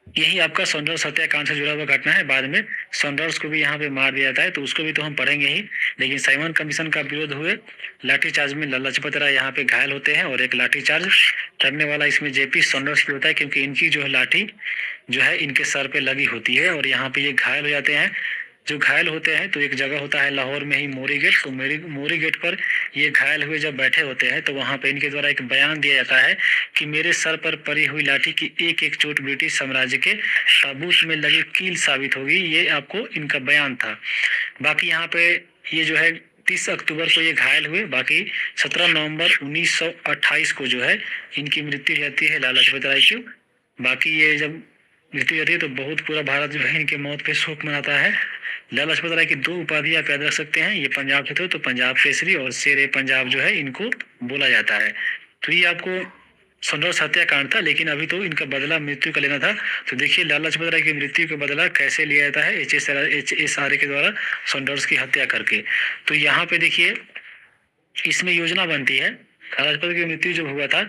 यही आपका सॉन्डर्स हत्याकांड से जुड़ा हुआ घटना है। बाद में सॉन्डर्स को भी यहाँ पे मार दिया जाता है, तो उसको भी तो हम पढ़ेंगे ही। लेकिन साइमन कमीशन का विरोध हुए लाठीचार्ज में लाला लाजपत राय यहाँ पे घायल होते हैं और एक लाठीचार्ज करने वाला इसमें जेपी सॉन्डर्स भी होता है, क्योंकि इनकी जो है लाठी जो है इनके सर पे लगी होती है और यहाँ पे ये घायल हो जाते हैं। जो घायल होते हैं तो एक जगह होता है लाहौर में ही मोरी गेट, तो मोरी गेट पर ये घायल हुए जब बैठे होते हैं तो वहां पे इनके द्वारा एक बयान दिया जाता है कि मेरे सर पर पड़ी हुई लाठी की एक एक चोट ब्रिटिश साम्राज्य के ताबूत में लगी कील साबित होगी। ये आपको इनका बयान था। बाकी यहाँ पे ये जो है 30 अक्टूबर को ये घायल हुए। बाकी 17 नवंबर 1928 को जो है इनकी मृत्यु हो जाती है लाला लाजपत राय की। बाकी ये जब मृत्यु होती है तो बहुत पूरा भारत जो है इनके मौत पे शोक मनाता है। लाला लाजपत राय की 2 उपाधि आप याद रख सकते हैं, ये पंजाब से थे तो पंजाब केसरी और शेर पंजाब जो है इनको बोला जाता है। तो ये आपको सॉन्डर्स हत्याकांड था, लेकिन अभी तो इनका बदला मृत्यु का लेना था। तो देखिए लाला लाजपत राय की मृत्यु का बदला कैसे लिया जाता है HSRA के द्वारा सॉन्डर्स की हत्या करके। तो यहाँ पे देखिए इसमें योजना बनती है। लाला लाजपत की मृत्यु जब हुआ था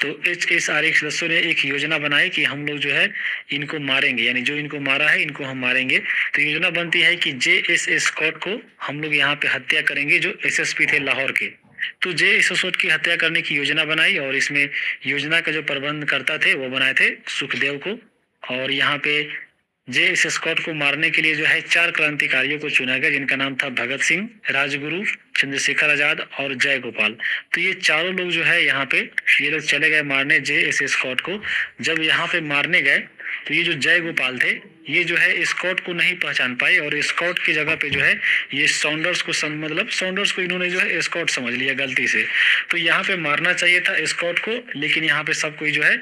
तो HSRA के सदस्यों ने एक योजना बनाई कि हम लोग जो है इनको मारेंगे, यानी जो इनको मारा है इनको हम मारेंगे। तो योजना बनती है कि JS स्कॉट को हम लोग यहाँ पे हत्या करेंगे, जो SSP थे लाहौर के। तो JS स्कॉट की हत्या करने की योजना बनाई और इसमें योजना का जो प्रबंध करता थे वो बनाए थे सुखदेव को। और यहाँ पे JS स्कॉट को मारने के लिए जो है 4 क्रांतिकारियों को चुना गया, जिनका नाम था भगत सिंह, राजगुरु, चंद्रशेखर आजाद और जय गोपाल। तो ये चारों लोग जो है यहाँ पे ये लोग चले गए मारने JS स्कॉट को। जब यहाँ पे मारने गए तो ये जो जय गोपाल थे ये जो है स्कॉट को नहीं पहचान पाए और स्कॉट की जगह पे जो है ये सॉन्डर्स को मतलब सॉन्डर्स को इन्होंने जो है स्कॉट समझ लिया गलती से। तो यहाँ पे मारना चाहिए था स्कॉट को, लेकिन यहाँ पे सब कोई जो है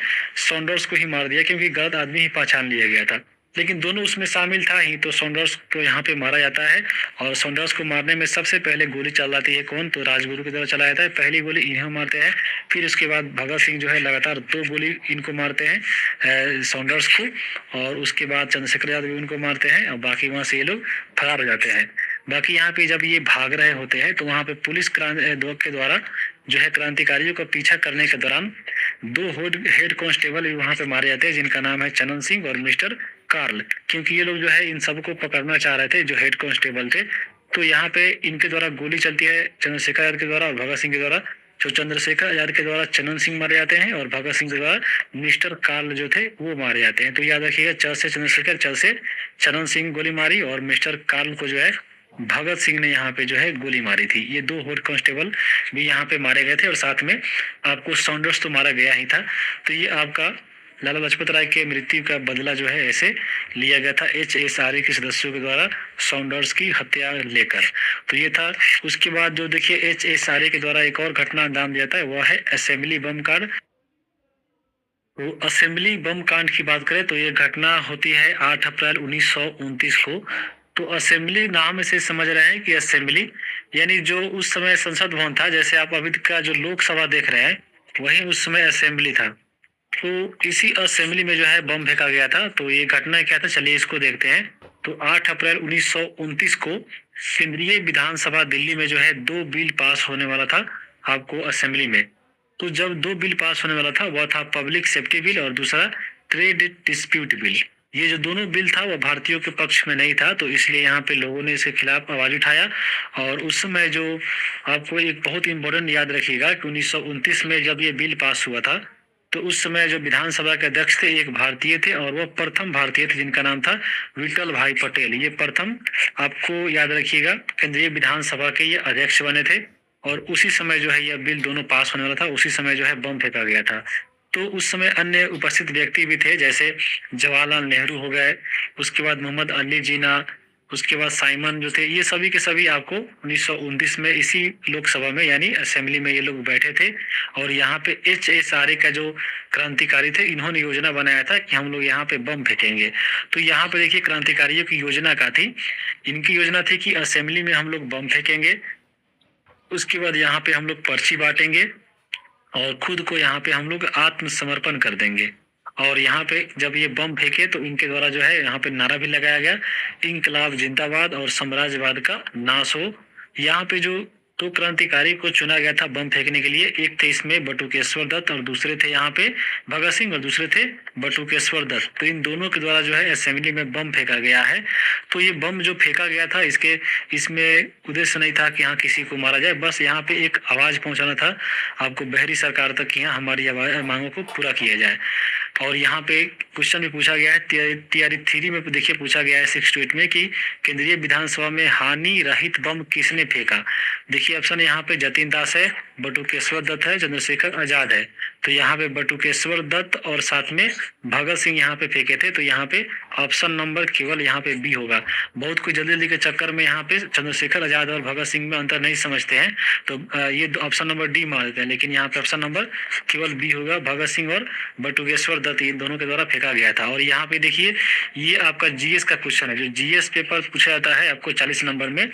सॉन्डर्स को ही मार दिया, क्योंकि गलत आदमी ही पहचान लिया गया था। लेकिन दोनों उसमें शामिल था ही, तो सॉन्डर्स को यहाँ पे मारा जाता है। और सॉन्डर्स को मारने में सबसे पहले गोली चलाती है कौन, तो राजगुरु की तरफ चलाया जाता है। पहली गोली इन्हें मारते हैं, फिर उसके बाद भगत सिंह जो है लगातार 2 गोली इनको मारते हैं सॉन्डर्स को, और उसके बाद चंद्रशेखर आजाद भी उनको मारते हैं और बाकी वहां से ये लोग फरार हो जाते हैं। बाकी यहाँ पे जब ये भाग रहे होते हैं तो वहां पे पुलिस के द्वारा जो है क्रांतिकारियों का पीछा करने के दौरान 2 हेड कांस्टेबल भी वहां पे मारे जाते हैं, जिनका नाम है चनन सिंह और मिस्टर कार्ल, क्योंकि ये लोग जो है इन सबको पकड़ना चाह रहे थे जो हेड कांस्टेबल थे। तो यहाँ पे इनके द्वारा गोली चलती है चंद्रशेखर आजाद के द्वारा और भगत सिंह के द्वारा। जो चंद्रशेखर आजाद के द्वारा चनन सिंह मारे जाते हैं और भगत सिंह के द्वारा मिस्टर कार्ल जो थे वो मारे जाते हैं। तो याद रखिएगा, च से चंद्रशेखर, च से चनन सिंह गोली मारी और मिस्टर कार्ल को जो है भगत सिंह ने यहाँ पे जो है गोली मारी थी। ये 2 हेड कांस्टेबल भी यहाँ पे मारे गए थे और साथ में आपको सॉन्डर्स तो मारा गया ही था। तो ये आपका लाला लाजपत राय के मृत्यु का बदला जो है ऐसे लिया गया था HSRA के सदस्यों के द्वारा सॉन्डर्स की हत्या लेकर। तो ये था। उसके बाद जो देखिए HSRA के द्वारा एक और घटना अंजाम दिया था, वह है असेंबली बम कांड। तो असेंबली बम कांड की बात करें तो ये घटना होती है 8 अप्रैल 1929 को। तो असेंबली नाम से समझ रहे हैं कि असेंबली यानी जो उस समय संसद भवन था, जैसे आप अभी का जो लोकसभा देख रहे हैं वही उस समय असेंबली था। तो इसी असेंबली में जो है बम फेंका गया था। तो ये घटना क्या था, चलिए इसको देखते हैं। तो 8 अप्रैल 1929 को केंद्रीय विधानसभा दिल्ली में जो है 2 बिल पास होने वाला था आपको असेंबली में। तो जब 2 बिल पास होने वाला था वह था पब्लिक सेफ्टी बिल और दूसरा ट्रेड डिस्प्यूट बिल। ये जो दोनों बिल था वह भारतीयों के पक्ष में नहीं था, तो इसलिए यहाँ पे लोगों ने इसके खिलाफ आवाज उठाया। और उस समय जो आपको एक बहुत इंपॉर्टेंट याद रखिएगा कि 1929 में जब ये बिल पास हुआ था तो उस समय जो विधानसभा के अध्यक्ष थे एक भारतीय थे और वह प्रथम भारतीय थे जिनका नाम था विठल भाई पटेल। ये प्रथम आपको याद रखिएगा केंद्रीय विधानसभा के ये अध्यक्ष बने थे। और उसी समय जो है यह बिल दोनों पास होने वाला था, उसी समय जो है बम फेंका गया था। तो उस समय अन्य उपस्थित व्यक्ति भी थे, जैसे जवाहरलाल नेहरू हो गए, उसके बाद मोहम्मद अली जिन्ना, उसके बाद साइमन जो थे, ये सभी के सभी आपको 1929 में इसी लोकसभा में यानी असेंबली में ये लोग बैठे थे। और यहाँ पे HSRA का जो क्रांतिकारी थे इन्होंने योजना बनाया था कि हम लोग यहाँ पे बम फेंकेंगे। तो यहाँ पे देखिए क्रांतिकारियों की योजना क्या थी। इनकी योजना थी कि असेंबली में हम लोग बम फेंकेंगे, उसके बाद यहाँ पे हम लोग पर्ची बांटेंगे और खुद को यहाँ पे हम लोग आत्मसमर्पण कर देंगे। और यहाँ पे जब ये बम फेंके तो इनके द्वारा जो है यहाँ पे नारा भी लगाया गया, इंकलाब जिंदाबाद और साम्राज्यवाद का नाश हो। यहाँ पे जो दो क्रांतिकारी को चुना गया था बम फेंकने के लिए, एक थे इसमें बटुकेश्वर दत्त और दूसरे थे यहाँ पे भगत सिंह और दूसरे थे बटुकेश्वर दत्त। तो इन दोनों के द्वारा जो है असेंबली में बम फेंका गया है। तो ये बम जो फेंका गया था इसमें उद्देश्य नहीं था कि यहाँ किसी को मारा जाए, बस यहाँ पे एक आवाज पहुंचाना था आपको बहरी सरकार तक कि यहाँ हमारी मांगों को पूरा किया जाए। और यहाँ पे क्वेश्चन भी पूछा गया है तैयारी 3 में देखिए पूछा गया है 6 to 8 में कि केंद्रीय विधानसभा में हानि रहित बम किसने फेंका। देखिए ऑप्शन यहाँ पे जतिन दास है, बटुकेश्वर दत्त है, चंद्रशेखर आजाद है। तो यहाँ पे बटुकेश्वर दत्त और साथ में भगत सिंह यहाँ पे फेंके थे। तो यहाँ पे ऑप्शन नंबर केवल यहाँ पे बी होगा। बहुत कोई जल्दी जल्दी के चक्कर में यहाँ पे चंद्रशेखर आजाद और भगत सिंह में अंतर नहीं समझते हैं, तो ये ऑप्शन नंबर डी मान लेते हैं, लेकिन यहाँ पे ऑप्शन नंबर केवल बी होगा, भगत सिंह और बटुकेश्वर दत्त इन दोनों के द्वारा फेंका गया था। और यहाँ पे देखिए ये आपका जीएस का क्वेश्चन है, जो जीएस पेपर पूछा जाता है आपको 40 नंबर में,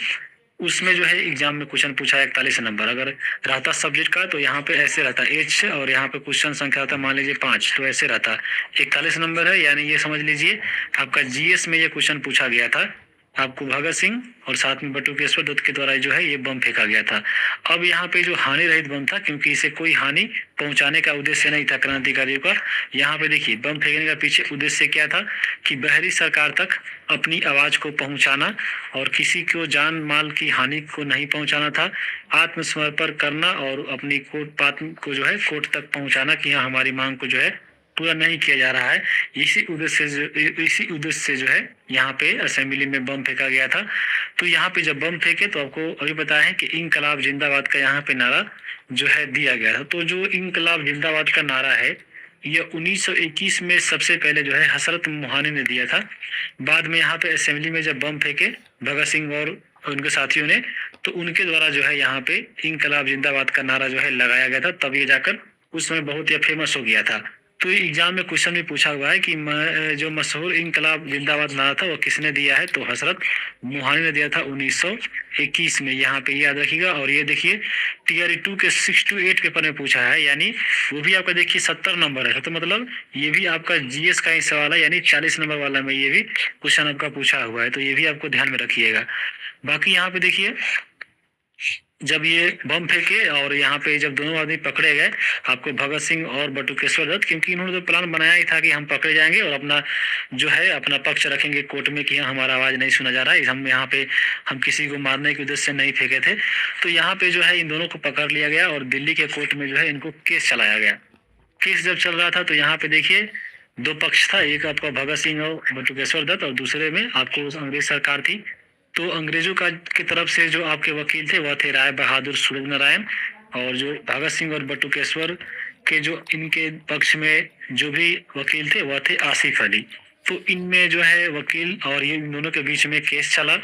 उसमें जो है एग्जाम में क्वेश्चन पूछा है 41 नंबर। अगर रहता सब्जेक्ट का तो यहाँ पे ऐसे रहता एच और यहाँ पे क्वेश्चन संख्या होता मान लीजिए 5, तो ऐसे रहता 41 नंबर है। यानी ये समझ लीजिए आपका जीएस में ये क्वेश्चन पूछा गया था आपको भगत सिंह और साथ में बटुकेश्वर दत्त के द्वारा जो है ये बम फेंका गया था। अब यहाँ पे जो हानि रहित बम था, क्योंकि इसे कोई हानि पहुंचाने का उद्देश्य नहीं था क्रांतिकारियों का। यहाँ पे देखिए बम फेंकने का पीछे उद्देश्य क्या था कि बहरी सरकार तक अपनी आवाज को पहुंचाना और किसी को जान माल की हानि को नहीं पहुंचाना था, आत्मसमर्पण करना और अपनी कोर्ट को जो है कोर्ट तक पहुंचाना कि यहाँ हमारी मांग को जो है पूरा नहीं किया जा रहा है। इसी उद्देश्य से जो है यहाँ पे असेंबली में बम फेंका गया था। तो यहाँ पे जब बम फेंके तो आपको अभी बताया है कि इंकलाब जिंदाबाद का यहाँ पे नारा जो है दिया गया था। तो जो इंकलाब जिंदाबाद का नारा है ये 1921 में सबसे पहले जो है हसरत मोहानी ने दिया था। बाद में यहाँ पे असेंबली में जब बम फेंके भगत सिंह और उनके साथियों ने, तो उनके द्वारा जो है यहाँ पे इंकलाब जिंदाबाद का नारा जो है लगाया गया था, तब ये जाकर उस समय बहुत ही फेमस हो गया था। तो एग्जाम में क्वेश्चन भी पूछा हुआ है कि जो मशहूर इंकलाब जिंदाबाद नारा था वो किसने दिया है, तो हसरत मोहानी ने दिया था 1921 में। यहाँ पे याद रखिएगा। और ये देखिए टीआरई 2 के 6 to 8 पेपर में पूछा है, यानी वो भी आपका देखिए 70 नंबर है। तो मतलब ये भी आपका जीएस का ही सवाल है, यानी 40 नंबर वाला में ये भी क्वेश्चन आपका पूछा हुआ है, तो ये भी आपको ध्यान में रखिएगा। बाकी यहाँ पे देखिए जब ये बम फेंके और यहाँ पे जब दोनों आदमी पकड़े गए आपको भगत सिंह और बटुकेश्वर दत्त, क्योंकि इन्होंने तो प्लान बनाया ही था कि हम पकड़े जाएंगे और अपना जो है अपना पक्ष रखेंगे कोर्ट में कि हमारा आवाज नहीं सुना जा रहा है, हम यहाँ पे हम किसी को मारने के उद्देश्य से नहीं फेंके थे। तो यहाँ पे जो है इन दोनों को पकड़ लिया गया और दिल्ली के कोर्ट में जो है इनको केस चलाया गया। केस जब चल रहा था तो यहाँ पे देखिए 2 पक्ष था, एक आपका भगत सिंह और बटुकेश्वर दत्त और दूसरे में आपको अंग्रेज सरकार थी। तो अंग्रेजों का की तरफ से जो आपके वकील थे वह थे राय बहादुर सूरज नारायण, और जो भगत सिंह और बटुकेश्वर के जो इनके पक्ष में जो भी वकील थे वह थे आसिफ अली। तो इनमें जो है वकील और ये इन दोनों के बीच में केस चला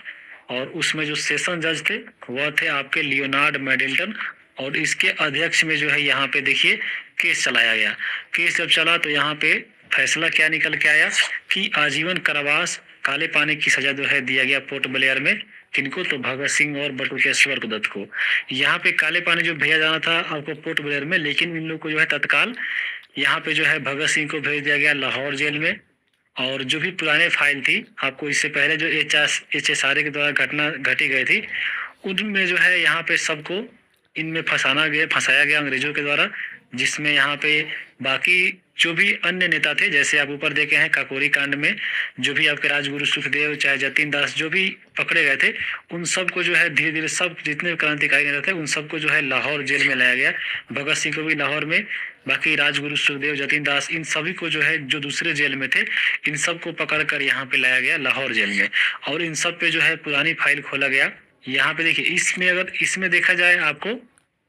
और उसमें जो सेशन जज थे वह थे आपके लियोनार्ड मेडल्टन, और इसके अध्यक्ष में जो है यहाँ पे देखिए केस चलाया गया। केस जब चला तो यहाँ पे फैसला क्या निकल के आया कि आजीवन कारावास काले पानी की सजा जो है दिया गया पोर्ट ब्लेयर में, किनको, तो भगत सिंह और बटुकेश्वर दत्त को। यहाँ पे काले पानी जो भेजा जाना था आपको पोर्ट ब्लेयर में, लेकिन इन लोग को जो है तत्काल यहाँ पे जो है भगत सिंह को भेज दिया गया लाहौर जेल में। और जो भी पुराने फाइल थी आपको इससे पहले जो HSRA के द्वारा घटना घटी गई थी उनमें जो है यहाँ पे सबको इनमें फंसाया गया अंग्रेजों के द्वारा, जिसमें यहाँ पे बाकी जो भी अन्य नेता थे, जैसे आप ऊपर देखे हैं काकोरी कांड में जो भी आपके राजगुरु सुखदेव चाहे जतिन दास जो भी पकड़े गए थे, उन सबको जो है धीरे धीरे सब जितने क्रांतिकारी नेता थे उन सबको जो है लाहौर जेल में लाया गया। भगत सिंह को भी लाहौर में, बाकी राजगुरु सुखदेव जतिन दास इन सभी को जो है जो दूसरे जेल में थे इन सबको पकड़ कर यहाँ पे लाया गया लाहौर जेल में, और इन सब पे जो है पुरानी फाइल खोला गया। यहाँ पे देखिए इसमें अगर इसमें देखा जाए आपको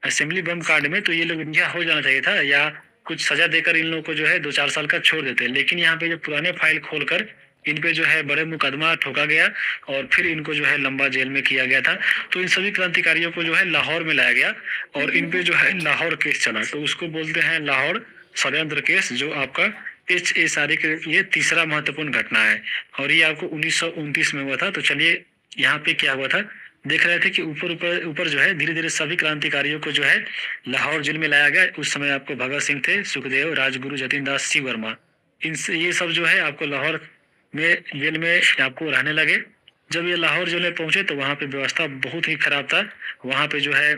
असेंबली बम कांड में तो ये लोग रिहा हो जाना चाहिए था या कुछ सजा देकर इन लोगों को जो है 2-4 साल का छोड़ देते, लेकिन यहाँ पे जो पुराने फाइल खोलकर इन पे जो है बड़े मुकदमा ठोका गया और फिर इनको जो है लंबा जेल में किया गया था। तो इन सभी क्रांतिकारियों को जो है लाहौर में लाया गया और इन पे जो है लाहौर केस चला, तो उसको बोलते हैं लाहौर षड्यंत्र केस, जो आपका HSRA के ये तीसरा महत्वपूर्ण घटना है और ये आपको 1929 में हुआ था। तो चलिए यहाँ पे क्या हुआ था देख रहे थे कि ऊपर जो है धीरे धीरे सभी क्रांतिकारियों को जो है लाहौर जेल में लाया गया। उस समय आपको भगत सिंह थे, सुखदेव, राजगुरु, जतिन दास, सी वर्मा, इनसे ये सब जो है आपको लाहौर में जेल में आपको रहने लगे। जब ये लाहौर जेल में पहुंचे तो वहाँ पे व्यवस्था बहुत ही खराब था। वहाँ पे जो है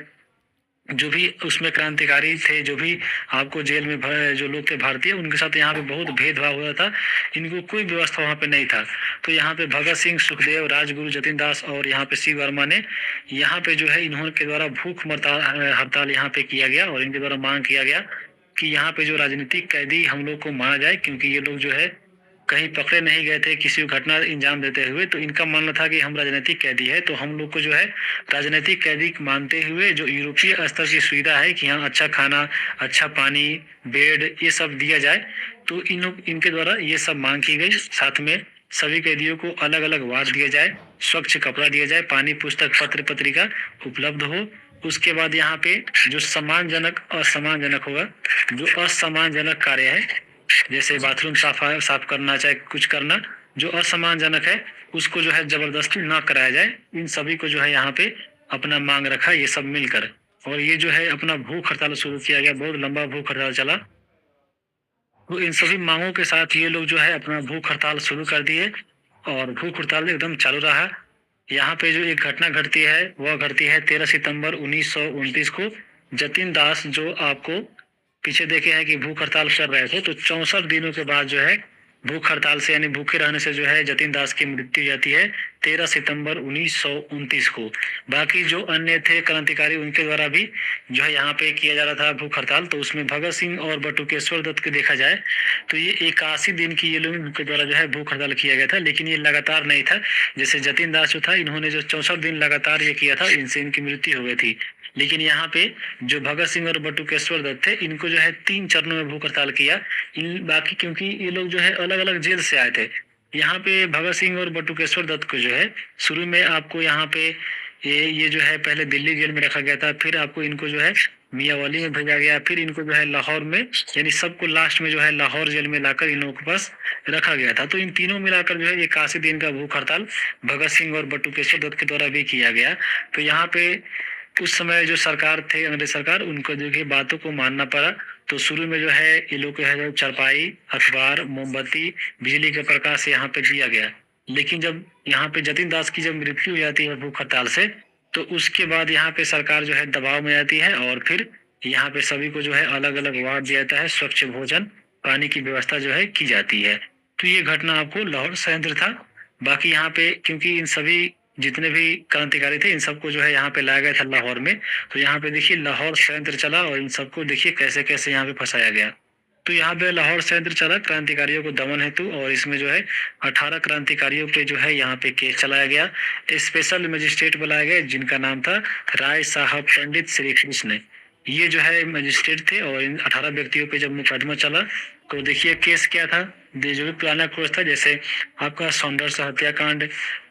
जो भी उसमें क्रांतिकारी थे, जो भी आपको जेल में जो लोग थे भारतीय, उनके साथ यहाँ पे बहुत भेदभाव हुआ था। इनको कोई व्यवस्था वहाँ पे नहीं था। तो यहाँ पे भगत सिंह, सुखदेव, राजगुरु, जतिन दास और यहाँ पे शिव वर्मा ने यहाँ पे जो है इन्होंने के द्वारा भूख हड़ताल यहाँ पे किया गया और इनके द्वारा मांग किया गया कि यहाँ पे जो राजनीतिक कैदी हम लोग को मारा जाए, क्योंकि ये लोग जो है कहीं पकड़े नहीं गए थे किसी घटना इंजाम देते हुए। तो इनका मानना था कि हम राजनीतिक कैदी है, तो हम लोग को जो है राजनीतिक कैदी मानते हुए जो यूरोपीय स्तर की सुविधा है कि यहाँ अच्छा खाना, अच्छा पानी, बेड, ये सब दिया जाए, तो इन लोग इनके द्वारा ये सब मांग की गई। साथ में सभी कैदियों को अलग अलग वार्ड दिया जाए, स्वच्छ कपड़ा दिया जाए, पानी, पुस्तक, पत्र पत्रिका उपलब्ध हो। उसके बाद यहाँ पे जो सम्मानजनक असम्मानजनक होगा, जो असम्मानजनक कार्य है जैसे बाथरूम साफ करना, चाहे कुछ करना, जो असम्मानजनक है उसको जो है जबरदस्ती ना कराया जाए। इन सभी को जो है यहाँ पे अपना मांग रखा ये सब मिलकर, और ये जो है अपना भूख हड़ताल शुरू किया गया। बहुत लंबा भूख हड़ताल चला। तो इन सभी मांगों के साथ ये लोग जो है अपना भूख हड़ताल शुरू कर दिए और भूख हड़ताल एकदम चालू रहा। यहाँ पे जो एक घटना घटती है वह घटती है 13 सितंबर 1929 को। जतिन दास जो आपको पीछे देखे हैं कि भूख हड़ताल कर रहे थे, तो 64 दिनों के बाद जो है भूख हड़ताल से यानी भूखे रहने से जो है जतिन दास की मृत्यु जाती है 13 सितंबर 1929 को। बाकी जो अन्य थे क्रांतिकारी उनके द्वारा भी जो है यहाँ पे किया जा रहा था भूख हड़ताल। तो उसमें भगत सिंह और बटुकेश्वर दत्त को देखा जाए तो ये 81 दिन की ये लोग के द्वारा जो है भूख हड़ताल किया गया था, लेकिन ये लगातार नहीं था। जैसे जतिन दास जो था इन्होंने जो 64 दिन लगातार ये किया था, इनसे इनकी मृत्यु हो गई थी। लेकिन यहाँ पे जो भगत सिंह और बटुकेश्वर दत्त थे इनको जो है 3 चरणों में भूख हड़ताल किया। इन बाकी क्योंकि ये लोग जो है अलग अलग जेल से आए थे। यहाँ पे भगत सिंह और बटुकेश्वर दत्त को जो है शुरू में आपको यहाँ पे ये जो है पहले दिल्ली जेल में रखा गया था, फिर आपको इनको जो है मियावाली में भेजा गया, फिर इनको जो है लाहौर में, यानी सबको लास्ट में जो है लाहौर जेल में लाकर इन लोगों के पास रखा गया था। तो इन तीनों मिलाकर जो है 81 दिन का भूख हड़ताल भगत सिंह और बटुकेश्वर दत्त के द्वारा भी किया गया। तो यहाँ पे उस समय जो सरकार थे, अंग्रेज सरकार, उनको जो है बातों को मानना पड़ा। तो शुरू में जो है ये लोग जो चारपाई, अखबार, मोमबत्ती, बिजली के प्रकाश यहाँ पे दिया गया। लेकिन जब यहाँ पे जतिन दास की जब मृत्यु हो जाती है भूख हड़ताल से, तो उसके बाद यहाँ पे सरकार जो है दबाव में आती है और फिर यहाँ पे सभी को जो है अलग अलग वार्ड दिया जाता है, स्वच्छ भोजन, पानी की व्यवस्था जो है की जाती है। तो ये घटना आपको लाहौर संयंत्र था। बाकी यहाँ पे क्योंकि इन सभी जितने भी क्रांतिकारी थे इन सबको जो है यहाँ पे लाया गया था लाहौर में। तो यहाँ पे देखिए लाहौर संयंत्र चला और इन सबको देखिए कैसे कैसे यहाँ पे फंसाया गया। तो यहाँ पे लाहौर संयंत्र चला क्रांतिकारियों को दमन हेतु, और इसमें जो है 18 क्रांतिकारियों पे जो है यहाँ पे केस चलाया गया। स्पेशल मजिस्ट्रेट बुलाए गए जिनका नाम था राय साहब पंडित श्री कृष्ण। ये जो है मजिस्ट्रेट थे और इन 18 व्यक्तियों पे जब मुकदमा चला तो देखिए केस क्या था। जो भी पुराना केस था जैसे आपका सौंदर्य हत्याकांड,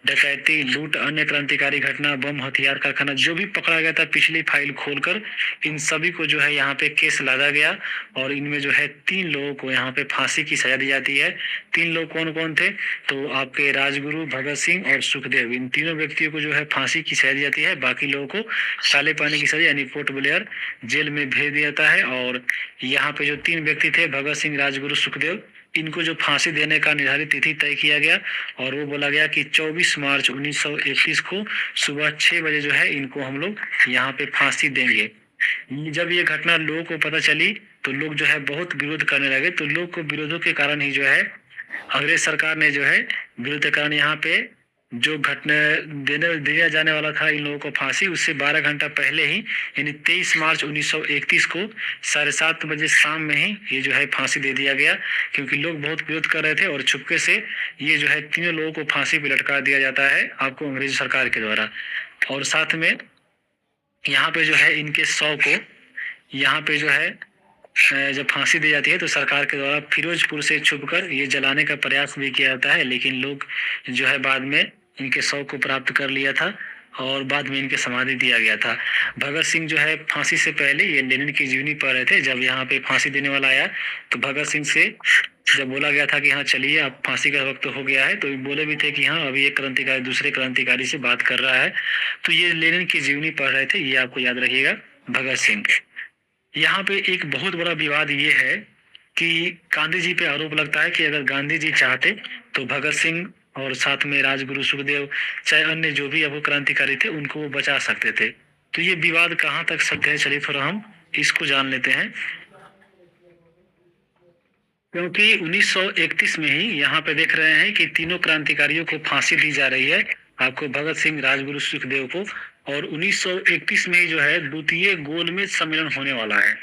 डकैती, लूट, अन्य क्रांतिकारी घटना, बम, हथियार कारखाना, जो भी पकड़ा गया था पिछली फाइल खोलकर इन सभी को जो है यहाँ पे केस लादा गया। और इनमें जो है 3 लोगों को यहाँ पे फांसी की सजा दी जाती है। 3 लोग कौन कौन थे? तो आपके राजगुरु, भगत सिंह और सुखदेव, इन तीनों व्यक्तियों को जो है फांसी की सजा दी जाती है। बाकी लोगों को काले पानी की सजा यानी पोर्ट ब्लेयर जेल में भेज दिया जाता है। और यहाँ पे जो 3 व्यक्ति थे भगत सिंह, राजगुरु, सुखदेव, इनको जो फांसी देने का निर्धारित तिथि तय किया गया और वो बोला गया कि 24 मार्च 1931 को सुबह 6 बजे जो है इनको हम लोग यहाँ पे फांसी देंगे। जब ये घटना लोगों को पता चली तो लोग जो है बहुत विरोध करने लगे। तो लोग को विरोधों के कारण ही जो है अंग्रेज सरकार ने जो है विरोध के कारण यहाँ पे जो घटना दिया जाने वाला था इन लोगों को फांसी, उससे 12 घंटा पहले ही यानी 23 मार्च 1931 को 7:30 बजे शाम में ही ये जो है फांसी दे दिया गया। क्योंकि लोग बहुत विरोध कर रहे थे और चुपके से ये जो है तीनों लोगों को फांसी पे लटका दिया जाता है आपको अंग्रेज सरकार के द्वारा। और साथ में यहाँ पे जो है इनके 100 को यहाँ पे जो है जब फांसी दी जाती है तो सरकार के द्वारा फिरोजपुर से छुपकर ये जलाने का प्रयास भी किया जाता है। लेकिन लोग जो है बाद में इनके 100 को प्राप्त कर लिया था और बाद में इनके समाधि दिया गया था। भगत सिंह जो है फांसी से पहले ये लेनिन की जीवनी पढ़ रहे थे। जब यहाँ पे फांसी देने वाला आया तो भगत सिंह से जब बोला गया था कि हाँ चलिए अब फांसी का वक्त हो गया है, तो बोले भी थे कि हाँ अभी एक क्रांतिकारी दूसरे क्रांतिकारी से बात कर रहा है। तो ये लेनिन की जीवनी पढ़ रहे थे, ये आपको याद रखिएगा भगत सिंह। यहाँ पे एक बहुत बड़ा विवाद ये है कि गांधी जी पे आरोप लगता है कि अगर गांधी जी चाहते तो भगत सिंह और साथ में राजगुरु सुखदेव, चाहे अन्य जो भी अब क्रांतिकारी थे, उनको वो बचा सकते थे। तो ये विवाद कहाँ तक सत्य है, चलिए थोड़ा हम इसको जान लेते हैं। क्योंकि 1931 में ही यहाँ पे देख रहे हैं कि तीनों क्रांतिकारियों को फांसी दी जा रही है, आपको भगत सिंह, राजगुरु सुखदेव को। और 1931 में ही जो है द्वितीय गोलमेज सम्मेलन होने वाला है।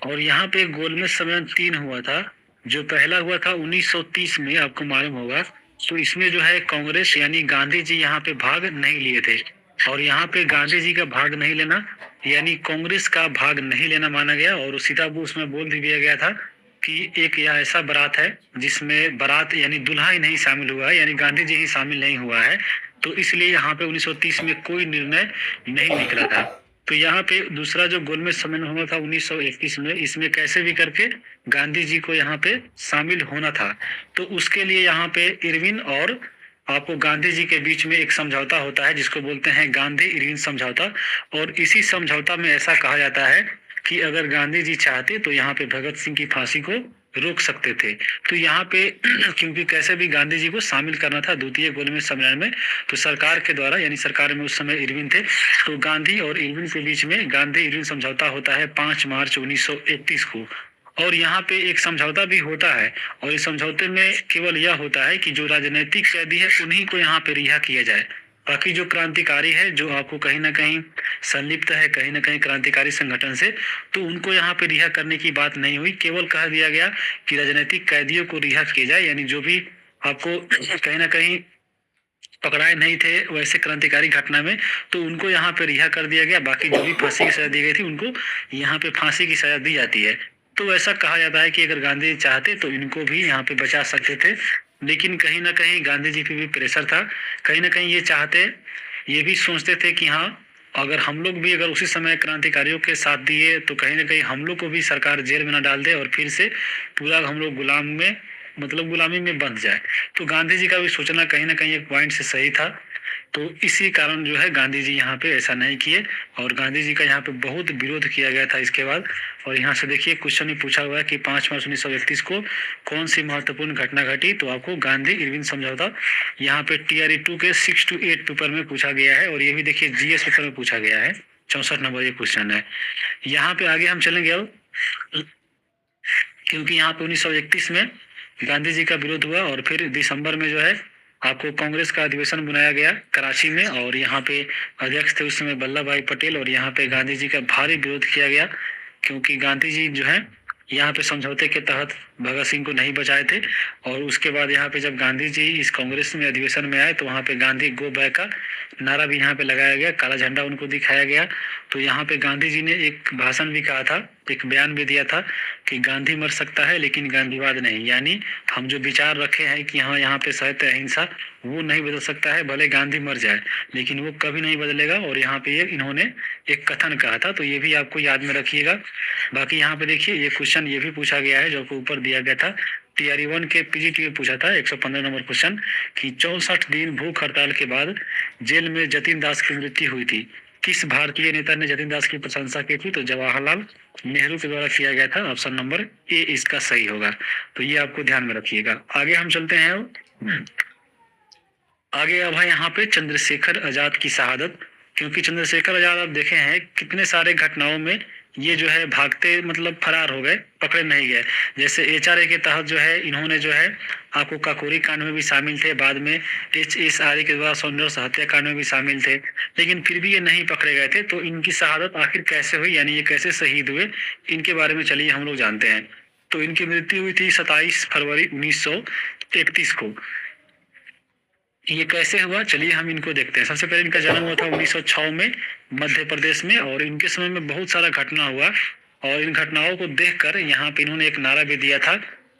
और यहाँ पे गोलमेज सम्मेलन 3 हुआ था। जो पहला हुआ था 1930 में, आपको मालूम होगा। तो इसमें जो है कांग्रेस यानी गांधी जी यहाँ पे भाग नहीं लिए थे। और यहाँ पे गांधी जी का भाग नहीं लेना यानी कांग्रेस का भाग नहीं लेना माना गया। और सीधा वो उसमें बोल भी दिया गया था कि एक यह ऐसा बारात है जिसमें बारात यानी दूल्हा ही नहीं शामिल हुआ है, यानी गांधी जी ही शामिल नहीं हुआ है। तो इसलिए यहाँ पे 1930 में कोई निर्णय नहीं निकला था। तो यहाँ पे दूसरा जो गोलमेज सम्मेलन हुआ था 1931 में, इसमें कैसे भी करके गांधी जी को यहाँ पे शामिल होना था। तो उसके लिए यहाँ पे इरविन और आपको गांधी जी के बीच में एक समझौता होता है जिसको बोलते हैं गांधी इरविन समझौता। और इसी समझौता में ऐसा कहा जाता है कि अगर गांधी जी चाहते तो यहाँ पे भगत सिंह की फांसी को रोक सकते थे। तो यहाँ पे क्योंकि कैसे भी गांधी जी को शामिल करना था द्वितीय गोलमेज सम्मेलन में, तो सरकार के द्वारा, यानी सरकार में उस समय इरविन थे, तो गांधी और इरविन के बीच में गांधी इरविन समझौता होता है 5 मार्च 1931 को। और यहाँ पे एक समझौता भी होता है। और इस समझौते में केवल यह होता है कि जो राजनीतिक कैदी है उन्हीं को यहाँ पे रिहा किया जाए। बाकी जो क्रांतिकारी है, जो आपको कहीं ना कहीं संलिप्त है कहीं ना कहीं क्रांतिकारी संगठन से, तो उनको यहाँ पे रिहा करने की बात नहीं हुई। केवल कह दिया गया कि राजनीतिक कैदियों को रिहा किया जाए, यानी जो भी आपको कहीं ना कहीं पकड़ाए नहीं थे वैसे क्रांतिकारी घटना में, तो उनको यहाँ पे रिहा कर दिया गया। बाकी जो भी फांसी की सजा दी गई थी उनको यहाँ पे फांसी की सजा दी जाती है। तो ऐसा कहा जाता है कि अगर गांधी जी चाहते तो इनको भी यहाँ पे बचा सकते थे, लेकिन कहीं ना कहीं गांधी जी पे भी प्रेशर था। कहीं ना कहीं ये चाहते, ये भी सोचते थे कि हाँ, अगर हम लोग भी अगर उसी समय क्रांतिकारियों के साथ दिए तो कहीं ना कहीं हम लोग को भी सरकार जेल में न डाल दे और फिर से पूरा हम लोग गुलाम में, मतलब गुलामी में बंध जाए। तो गांधी जी का भी सोचना कहीं ना कहीं एक पॉइंट से सही था। तो इसी कारण जो है गांधी जी यहाँ पे ऐसा नहीं किए। और गांधी जी का यहाँ पे बहुत विरोध किया गया था इसके बाद। और यहाँ से देखिए क्वेश्चन ही पूछा हुआ है कि 5 मार्च 1931 को कौन सी महत्वपूर्ण घटना घटी, तो आपको गांधी इरविन समझौता यहाँ पे TRE 2 के 6 to 8 पेपर में पूछा गया है। और ये भी देखिए GS पेपर में पूछा गया है, 64 नंबर ये क्वेश्चन है। यहाँ पे आगे हम चलेंगे अब, क्योंकि यहाँ पे 1931 में गांधी जी का विरोध हुआ और फिर दिसंबर में जो है आपको कांग्रेस का अधिवेशन बुलाया गया कराची में। और यहाँ पे अध्यक्ष थे उस समय वल्लभ भाई पटेल। और यहाँ पे गांधी जी का भारी विरोध किया गया, क्योंकि गांधी जी जो है यहाँ पे समझौते के तहत भगत सिंह को नहीं बचाए थे। और उसके बाद यहाँ पे जब गांधी जी इस कांग्रेस में अधिवेशन में आए तो वहाँ पे गांधी गो बैक का नारा भी यहाँ पे लगाया गया, काला झंडा उनको दिखाया गया। तो यहाँ पे गांधी जी ने एक भाषण भी कहा था, एक बयान भी दिया था कि गांधी मर सकता है लेकिन गांधीवाद नहीं, यानी हम जो विचार रखे हैं कि हाँ यहाँ पे सत्य अहिंसा, वो नहीं बदल सकता है, भले गांधी मर जाए लेकिन वो कभी नहीं बदलेगा। और यहाँ पे ये इन्होंने एक कथन कहा था, तो ये भी आपको याद में रखिएगा। बाकी यहाँ पे देखिए ये क्वेश्चन ये भी पूछा गया है जो आपको ऊपर दिया गया था, TRE 1 के PGT में पूछा था 115 नंबर क्वेश्चन कि 64 दिन भूख हड़ताल के बाद जेल में जतिन दास की मृत्यु हुई थी, किस भारतीय नेता ने जतिन दास की प्रशंसा की थी, तो जवाहरलाल नेहरू के द्वारा किया गया था। ऑप्शन नंबर A इसका सही होगा। तो ये आपको ध्यान में रखिएगा। आगे हम चलते हैं, आगे अब है यहाँ पे चंद्रशेखर आजाद की शहादत। क्योंकि चंद्रशेखर आजाद आप देखे हैं कितने सारे घटनाओं में ये जो है भागते, मतलब फरार हो गए, पकड़े नहीं गए। जैसे HRA के तहत जो है इन्होंने जो है आपको काकोरी कांड में भी शामिल थे, बाद में HSRA के द्वारा सौंदर्य हत्याकांड में भी शामिल थे, लेकिन फिर भी ये नहीं पकड़े गए थे। तो इनकी शहादत आखिर कैसे हुई, यानी ये कैसे शहीद हुए, इनके बारे में चलिए हम लोग जानते हैं। तो इनकी मृत्यु हुई थी 27 फरवरी 1931 को। ये कैसे हुआ, चलिए हम इनको देखते हैं। सबसे पहले इनका जन्म हुआ था 1906 में मध्य प्रदेश में। और इनके समय में बहुत सारा घटना हुआ और इन घटनाओं को देखकर यहाँ पे इन्होंने एक नारा भी दिया था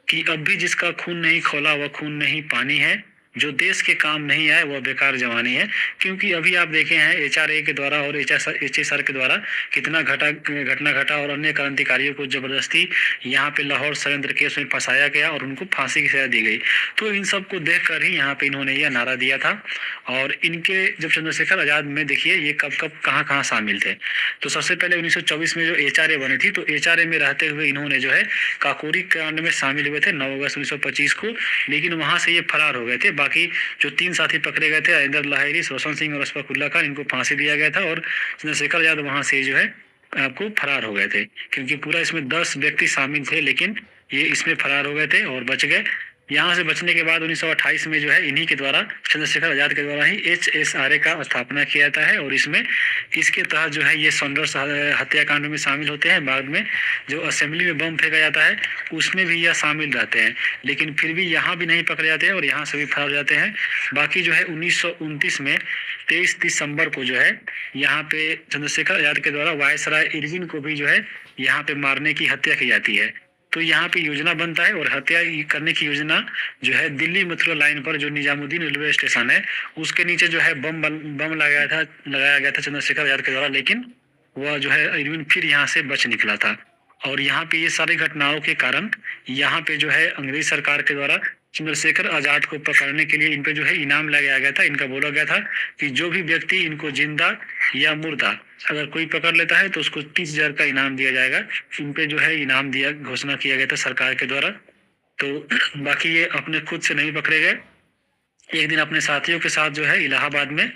कि अब भी जिसका खून नहीं खौला वह खून नहीं पानी है, जो देश के काम नहीं आए वह बेकार जवानी है। क्योंकि अभी आप देखे हैं HRA के द्वारा और HSR के द्वारा कितना घटना घटा और अन्य क्रांतिकारियों को जबरदस्ती यहाँ पे लाहौर षड्यंत्र केस में फंसाया गया और उनको फांसी की सजा दी गई। तो इन सब को देख कर ही यहाँ पे इन्होंने यह नारा दिया था। और इनके जब चंद्रशेखर आजाद में देखिए ये कब कब कहाँ कहाँ शामिल थे। तो सबसे पहले 1924 में जो HRA बनी थी, तो HRA में रहते हुए इन्होंने जो है काकोरी कांड में शामिल हुए थे 9 अगस्त 1925 को, लेकिन वहां से ये फरार हो गए थे। बाकी जो 3 साथी पकड़े गए थे, अरिंदर लाहिरी, रोशन सिंह और अशफाकुल्ला खान, इनको फांसी दिया गया था और चंद्रशेखर आजाद वहां से जो है आपको फरार हो गए थे। क्योंकि पूरा इसमें 10 व्यक्ति शामिल थे, लेकिन ये इसमें फरार हो गए थे और बच गए। यहाँ से बचने के बाद 1928 में जो है इन्हीं के द्वारा, चंद्रशेखर आजाद के द्वारा ही HSRA का स्थापना किया जाता है। और इसमें इसके तहत जो है ये सौंदर्य हत्याकांड में शामिल होते हैं। बाद में जो असेंबली में बम फेंका जाता है उसमें भी यह शामिल रहते हैं, लेकिन फिर भी यहाँ भी नहीं पकड़े जाते हैं और यहाँ से भी फरार हो जाते हैं। बाकी जो है 1929 में 23 दिसंबर को जो है यहाँ पे चंद्रशेखर आजाद के द्वारा वायसराय इरविन को भी जो है यहाँ पे मारने की हत्या की जाती है। तो यहाँ पे योजना बनता है और हत्या करने की योजना जो है दिल्ली मथुरा लाइन पर जो निजामुद्दीन रेलवे स्टेशन है उसके नीचे जो है बम लगाया गया था चंद्रशेखर आजाद के द्वारा, लेकिन वह जो है इरविन फिर यहाँ से बच निकला था। और यहाँ पे ये सारी घटनाओं के कारण यहाँ पे जो है अंग्रेज सरकार के द्वारा चंद्रशेखर आजाद को पकड़ने के लिए इन पे जो है इनाम लगाया गया था। इनका बोला गया था कि जो भी व्यक्ति इनको जिंदा या मुर्दा अगर कोई पकड़ लेता है तो उसको 30,000 का इनाम दिया जाएगा। इन पे जो है इनाम दिया घोषणा किया गया था सरकार के द्वारा। तो बाकी ये अपने खुद से नहीं पकड़े गए। एक दिन अपने साथियों के साथ जो है इलाहाबाद में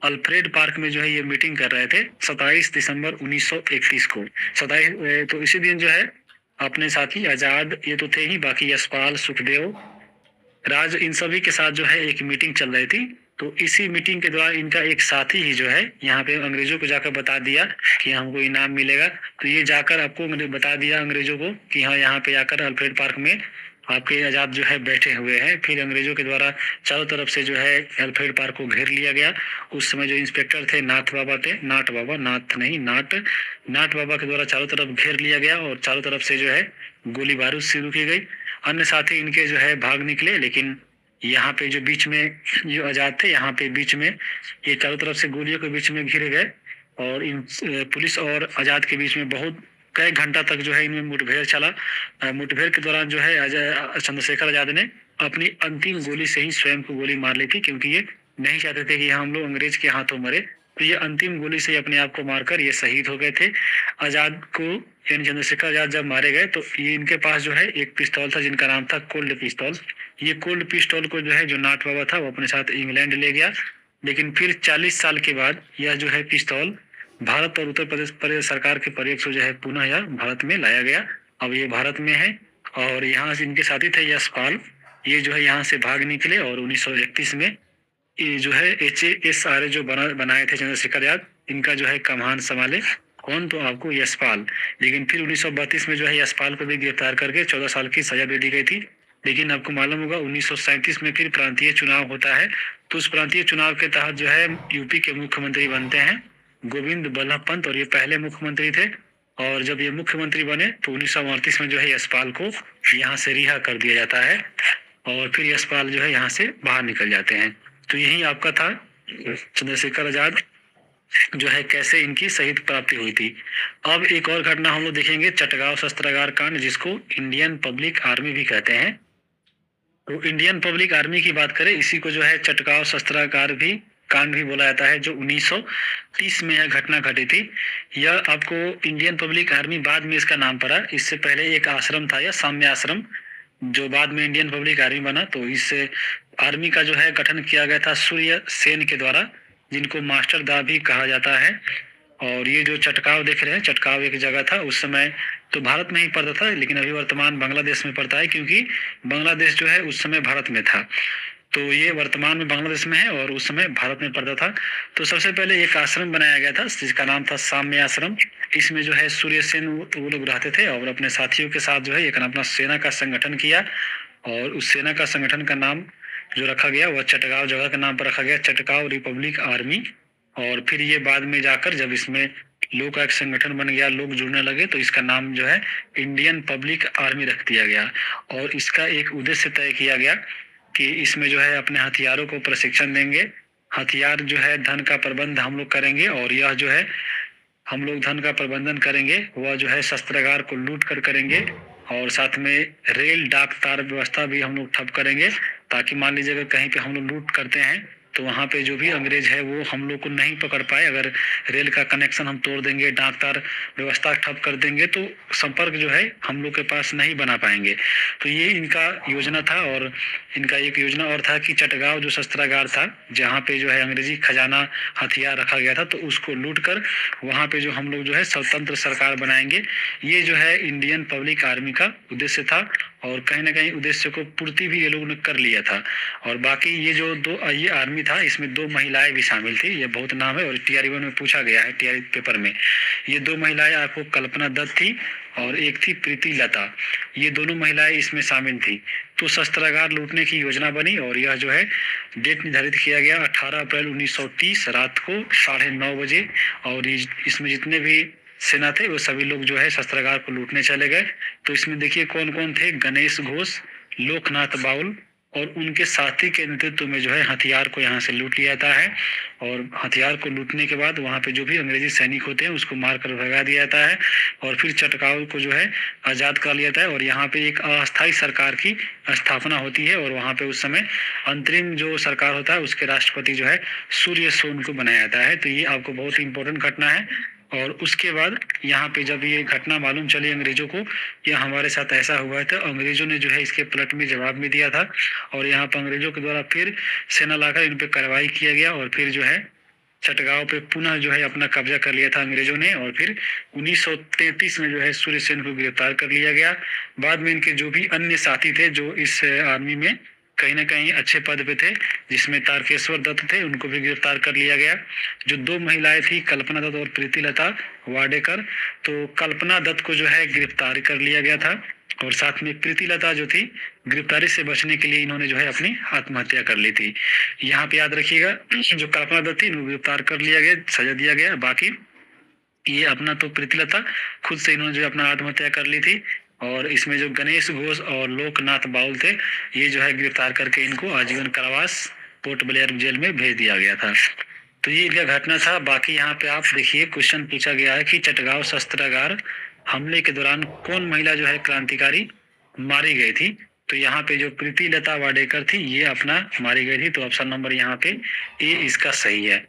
अल्फ्रेड पार्क में जो है ये मीटिंग कर रहे थे 27 दिसंबर 1931 को। 27 तो इसी दिन जो है अपने साथी आजाद ये तो थे ही, बाकी यशपाल, सुखदेव, राज, इन सभी के साथ जो है एक मीटिंग चल रही थी। तो इसी मीटिंग के दौरान इनका एक साथी ही जो है यहाँ पे अंग्रेजों को जाकर बता दिया कि हमको इनाम मिलेगा। तो ये जाकर आपको बता दिया अंग्रेजों को कि हाँ यहाँ पे आकर अल्फ्रेड पार्क में आपके आजाद जो है बैठे हुए हैं। फिर अंग्रेजों के द्वारा चारों तरफ से जो है अल्फ्रेड पार्क को घेर लिया गया। उस समय जो इंस्पेक्टर थे नाथ बाबा के द्वारा चारों तरफ घेर लिया गया और चारों तरफ से जो है गोली बारूद शुरू की गई। अन्य साथी इनके जो है भाग निकले, लेकिन यहाँ पे जो बीच में जो आजाद थे यहाँ पे बीच में ये चारों तरफ से गोलियों के बीच में घिरे गए और इन पुलिस और आजाद के बीच में बहुत कई घंटा तक जो है इनमें मुठभेड़ चला। मुठभेड़ के दौरान जो है चंद्रशेखर आजाद ने अपनी अंतिम गोली से ही स्वयं को गोली मार ली थी, क्योंकि ये नहीं चाहते थे कि हम लोग अंग्रेज के हाथों मरे। तो ये अंतिम गोली से अपने आप को मारकर ये शहीद हो गए थे। आजाद को यानी चंद्रशेखर आजाद जब मारे गए तो ये इनके पास जो है एक पिस्तौल था जिनका नाम था कोल्ड पिस्तौल। ये कोल्ड पिस्तौल को जो है जो नाथ बाबा था वो अपने साथ इंग्लैंड ले गया, लेकिन फिर 40 साल के बाद यह जो है पिस्तौल भारत और उत्तर प्रदेश सरकार के प्रयोग से जो है पुनः यह भारत में लाया गया। अब ये भारत में है और यहाँ से इनके साथी थे यशपाल, ये जो है यहाँ से भाग निकले और 1931 में ये जो है HSRA जो बनाए थे चंद्रशेखर आजाद, इनका जो है कमान संभाले कौन, तो आपको यशपाल। लेकिन फिर 1932 में जो है यशपाल को भी गिरफ्तार करके 14 साल की सजा दे दी गई थी। लेकिन आपको मालूम होगा 1937 में फिर प्रांतीय चुनाव होता है। तो उस प्रांतीय चुनाव के तहत जो है यूपी के मुख्यमंत्री बनते हैं गोविंद बल्लभ पंत, और ये पहले मुख्यमंत्री थे। और जब ये मुख्यमंत्री बने तो 1938 में जो है यशपाल को यहाँ से रिहा कर दिया जाता है और फिर यशपाल जो है यहाँ से बाहर निकल जाते हैं। तो यही आपका था चंद्रशेखर आजाद जो है कैसे इनकी शहीद प्राप्ति हुई थी। अब एक और घटना हम लोग देखेंगे, चटगांव शस्त्रागार कांड, जिसको इंडियन पब्लिक आर्मी भी कहते हैं। तो इंडियन पब्लिक आर्मी की बात करें, इसी को जो है चटगांव शस्त्रागार भी कांड भी बोला जाता है, जो 1930 में यह घटना घटी थी। यह आपको इंडियन पब्लिक आर्मी बाद में इसका नाम पड़ा, इससे पहले एक आश्रम था यह साम्य आश्रम, जो बाद में इंडियन पब्लिक आर्मी बना। तो इस आर्मी का जो है गठन किया गया था सूर्य सेन के द्वारा, जिनको मास्टर दा भी कहा जाता है। और ये जो चटगांव देख रहे हैं, चटगांव एक जगह था, उस समय तो भारत में ही पड़ता था, लेकिन अभी वर्तमान बांग्लादेश में पड़ता है, क्योंकि बांग्लादेश जो है उस समय भारत में था। तो ये वर्तमान में बांग्लादेश में है और उस समय भारत में पड़ता था। तो सबसे पहले एक आश्रम बनाया गया था जिसका नाम था साम्य आश्रम। इसमें जो है सूर्य सेन वो लोग रहते थे और अपने साथियों के साथ जो है एक अपना सेना का संगठन किया। और उस सेना का संगठन का नाम जो रखा गया वह चटगांव जगह के नाम पर रखा गया, चटगांव रिपब्लिक आर्मी। और फिर ये बाद में जाकर जब इसमें लोग का एक संगठन बन गया, लोग जुड़ने लगे, तो इसका नाम जो है इंडियन पब्लिक आर्मी रख दिया गया। और इसका एक उद्देश्य तय किया गया कि इसमें जो है अपने हथियारों को प्रशिक्षण देंगे, हथियार जो है धन का प्रबंध हम लोग करेंगे, और यह जो है हम लोग धन का प्रबंधन करेंगे, वह जो है शस्त्रागार को लूट कर करेंगे, और साथ में रेल डाक तार व्यवस्था भी हम लोग ठप करेंगे, ताकि मान लीजिए अगर कहीं पे हम लोग लूट करते हैं तो वहाँ पे जो भी अंग्रेज है वो हम लोग को नहीं पकड़ पाए। अगर रेल का कनेक्शन हम तोड़ देंगे, डाक तार व्यवस्था ठप कर देंगे, तो संपर्क जो है हम लोग के पास नहीं बना पाएंगे। तो ये इनका योजना था। और इनका एक योजना और था कि चटगांव जो शस्त्रागार था, जहाँ पे जो है अंग्रेजी खजाना हथियार रखा गया था, तो उसको लूट कर वहाँ पे जो हम लोग जो है स्वतंत्र सरकार बनाएंगे। ये जो है इंडियन पब्लिक आर्मी का उद्देश्य था, और कहीं ना कहीं उद्देश्य को पूर्ति भी ये लोगों ने कर लिया था। और बाकी ये जो ये आर्मी था, इसमें 2 महिलाएं भी शामिल थी, ये बहुत नाम है और TR1 में पूछा गया है, TR पेपर में। ये 2 महिलाएं आपको कल्पना दत्त थी और एक थी प्रीति लता, ये दोनों महिलाएं इसमें शामिल थी। तो शस्त्रागार लूटने की योजना बनी, और यह जो है डेट निर्धारित किया गया 18 अप्रैल 1930 रात को 9:30 बजे। और इसमें जितने भी सेना थे वो सभी लोग जो है शस्त्रागार को लूटने चले गए। तो इसमें देखिए कौन कौन थे, गणेश घोष, लोकनाथ बाउल और उनके साथी के नेतृत्व में जो है हथियार को यहाँ से लूट लिया जाता है। और हथियार को लूटने के बाद वहाँ पे जो भी अंग्रेजी सैनिक होते हैं उसको मार कर भगा दिया जाता है, और फिर चटगांव को जो है आज़ाद कर लिया जाता है। और यहाँ पे एक अस्थायी सरकार की स्थापना होती है, और वहाँ पे उस समय अंतरिम जो सरकार होता है उसके राष्ट्रपति जो है सूर्य सेन को बनाया जाता है। तो ये आपको बहुत ही इंपॉर्टेंट घटना है। और उसके बाद यहाँ पे जब ये घटना मालूम चली अंग्रेजों को, यह हमारे साथ ऐसा हुआ था, अंग्रेजों ने जो है इसके पलट में जवाब भी दिया था, और यहाँ पर अंग्रेजों के द्वारा फिर सेना लाकर इन पे कार्रवाई किया गया, और फिर जो है चटगांव पे पुनः जो है अपना कब्जा कर लिया था अंग्रेजों ने। और फिर 1933 में जो है सूर्य सेन को गिरफ्तार कर लिया गया। बाद में इनके जो भी अन्य साथी थे जो इस आर्मी में कहीं ना कहीं अच्छे पद पे थे, जिसमें तारकेश्वर दत्त थे, उनको भी गिरफ्तार कर लिया गया। जो 2 महिलाएं थी, कल्पना दत्त और प्रीति लता वाडेकर, तो कल्पना दत्त को जो है गिरफ्तार कर लिया गया था, और साथ में प्रीति लता जो थी, गिरफ्तारी से बचने के लिए इन्होंने जो है अपनी आत्महत्या कर ली थी। यहाँ पे याद रखिएगा, जो कल्पना दत्त थी इनको गिरफ्तार कर लिया गया, सजा दिया गया। बाकी ये अपना तो प्रीति लता खुद से इन्होंने जो अपना आत्महत्या कर ली थी, और इसमें जो गणेश घोष और लोकनाथ बाउल थे, ये जो है गिरफ्तार करके इनको आजीवन कारावास पोर्ट ब्लेयर जेल में भेज दिया गया था। तो ये इनका घटना था। बाकी यहाँ पे आप देखिए क्वेश्चन पूछा गया है कि चटगांव शस्त्रागार हमले के दौरान कौन महिला जो है क्रांतिकारी मारी गई थी। तो यहाँ पे जो प्रीति लता वाडेकर थी, ये अपना मारी गई थी। तो ऑप्शन नंबर यहाँ पे ए इसका सही है।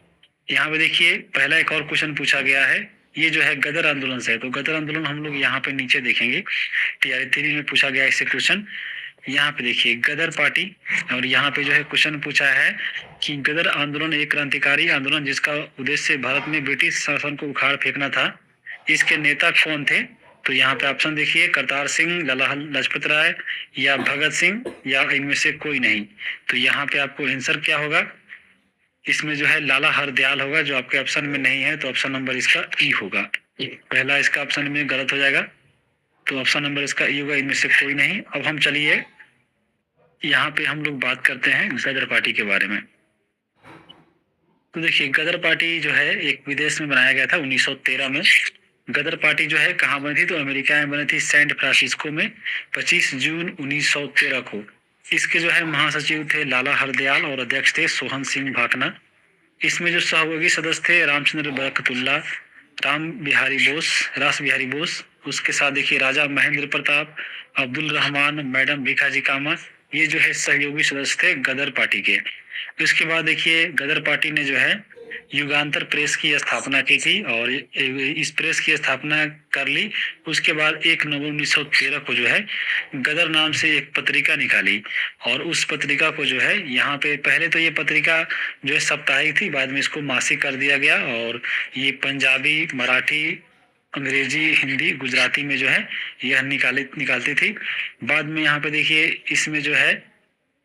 यहाँ पे देखिए पहला एक और क्वेश्चन पूछा गया है, ये जो है गदर आंदोलन से है। तो गदर आंदोलन हम लोग यहाँ पे नीचे देखेंगे, TR3 में पूछा गया इससे क्वेश्चन। यहाँ पे देखिए गदर पार्टी, और यहाँ पे जो है क्वेश्चन पूछा है कि गदर आंदोलन एक क्रांतिकारी आंदोलन जिसका उद्देश्य भारत में ब्रिटिश शासन को उखाड़ फेंकना था, इसके नेता कौन थे। तो यहाँ पे ऑप्शन देखिए, करतार सिंह, लाला लाजपत राय या भगत सिंह, या इनमें से कोई नहीं। तो यहाँ पे आपको आंसर क्या होगा, इसमें जो है लाला हरदयाल होगा, जो आपके ऑप्शन में नहीं है। तो ऑप्शन नंबर इसका ई होगा। पहला इसका ऑप्शन में गलत हो जाएगा, तो ऑप्शन नंबर इसका ई होगा, इनमें से कोई नहीं। अब हम चलिए यहाँ पे हम लोग बात करते हैं गदर पार्टी के बारे में। तो देखिए गदर पार्टी जो है एक विदेश में बनाया गया था 1913 में। गदर पार्टी जो है कहाँ बनी थी, तो अमेरिका में बनी थी, सैन फ्रांसिस्को में 25 जून 1913 को। इसके जो है महासचिव थे लाला हरदयाल, और अध्यक्ष थे सोहन सिंह भाकना। इसमें जो सहयोगी सदस्य थे रामचंद्र बरकतुल्ला, राम बिहारी बोस, उसके साथ देखिए राजा महेंद्र प्रताप, अब्दुल रहमान, मैडम भिखाजी कामा, ये जो है सहयोगी सदस्य थे गदर पार्टी के। इसके बाद देखिए गदर पार्टी ने जो है युगांतर प्रेस की स्थापना की थी, और इस प्रेस की स्थापना कर ली। उसके बाद 1 नवंबर 1913 को जो है गदर नाम से एक पत्रिका निकाली, और उस पत्रिका को जो है यहाँ पे पहले तो ये पत्रिका जो है साप्ताहिक थी, बाद में इसको मासिक कर दिया गया, और ये पंजाबी, मराठी, अंग्रेजी, हिंदी, गुजराती में जो है यह निकालती थी। बाद में यहाँ पे देखिए इसमें जो है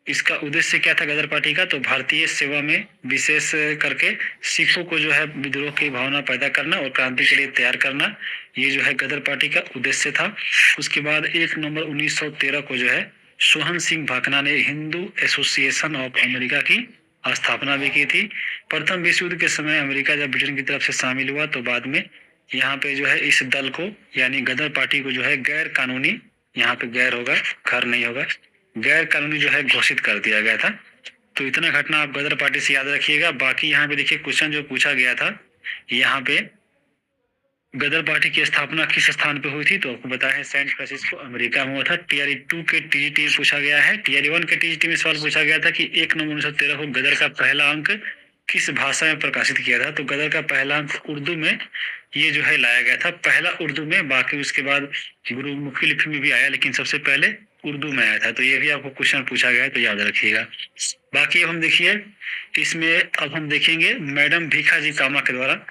इसका उद्देश्य क्या था गदर पार्टी का, तो भारतीय सेवा में विशेष करके सिखों को जो है विद्रोह की भावना पैदा करना और क्रांति के लिए तैयार करना, ये जो है गदर पार्टी का उद्देश्य था। उसके बाद 1 नवंबर 1913 को जो है सोहन सिंह भाकना ने हिंदू एसोसिएशन ऑफ अमेरिका की स्थापना भी की थी। प्रथम विश्व युद्ध के समय अमेरिका जब ब्रिटेन की तरफ से शामिल हुआ, तो बाद में यहाँ पे जो है इस दल को यानी गदर पार्टी को जो है गैर कानूनी, यहाँ पे गैर होगा, घर नहीं होगा, गैर कानूनी जो है घोषित कर दिया गया था। तो इतना घटना आप गदर पार्टी से याद रखिएगा। बाकी यहाँ पे देखिए क्वेश्चन जो पूछा गया था, यहाँ पे गदर पार्टी की स्थापना किस स्थान पे हुई थी, तो आपको बताया है सैन फ्रांसिस्को अमेरिका में हुआ था। टीआरई 2 के टीजीटी में पूछा गया है। टीआरई 1 के टीजीटी में सवाल पूछा गया था कि 1 नवंबर 1913 को गदर का पहला अंक किस भाषा में प्रकाशित किया था, तो गदर का पहला अंक उर्दू में ये जो है लाया गया था, पहला उर्दू में, बाकी उसके बाद गुरुमुखी लिपि में भी आया, लेकिन सबसे पहले उर्दू में आया था। तो ये भी आपको क्वेश्चन पूछा गया है, तो याद रखिएगा। बाकी अब हम देखिए इसमें, अब हम देखेंगे मैडम भीखाजी कामा के द्वारा,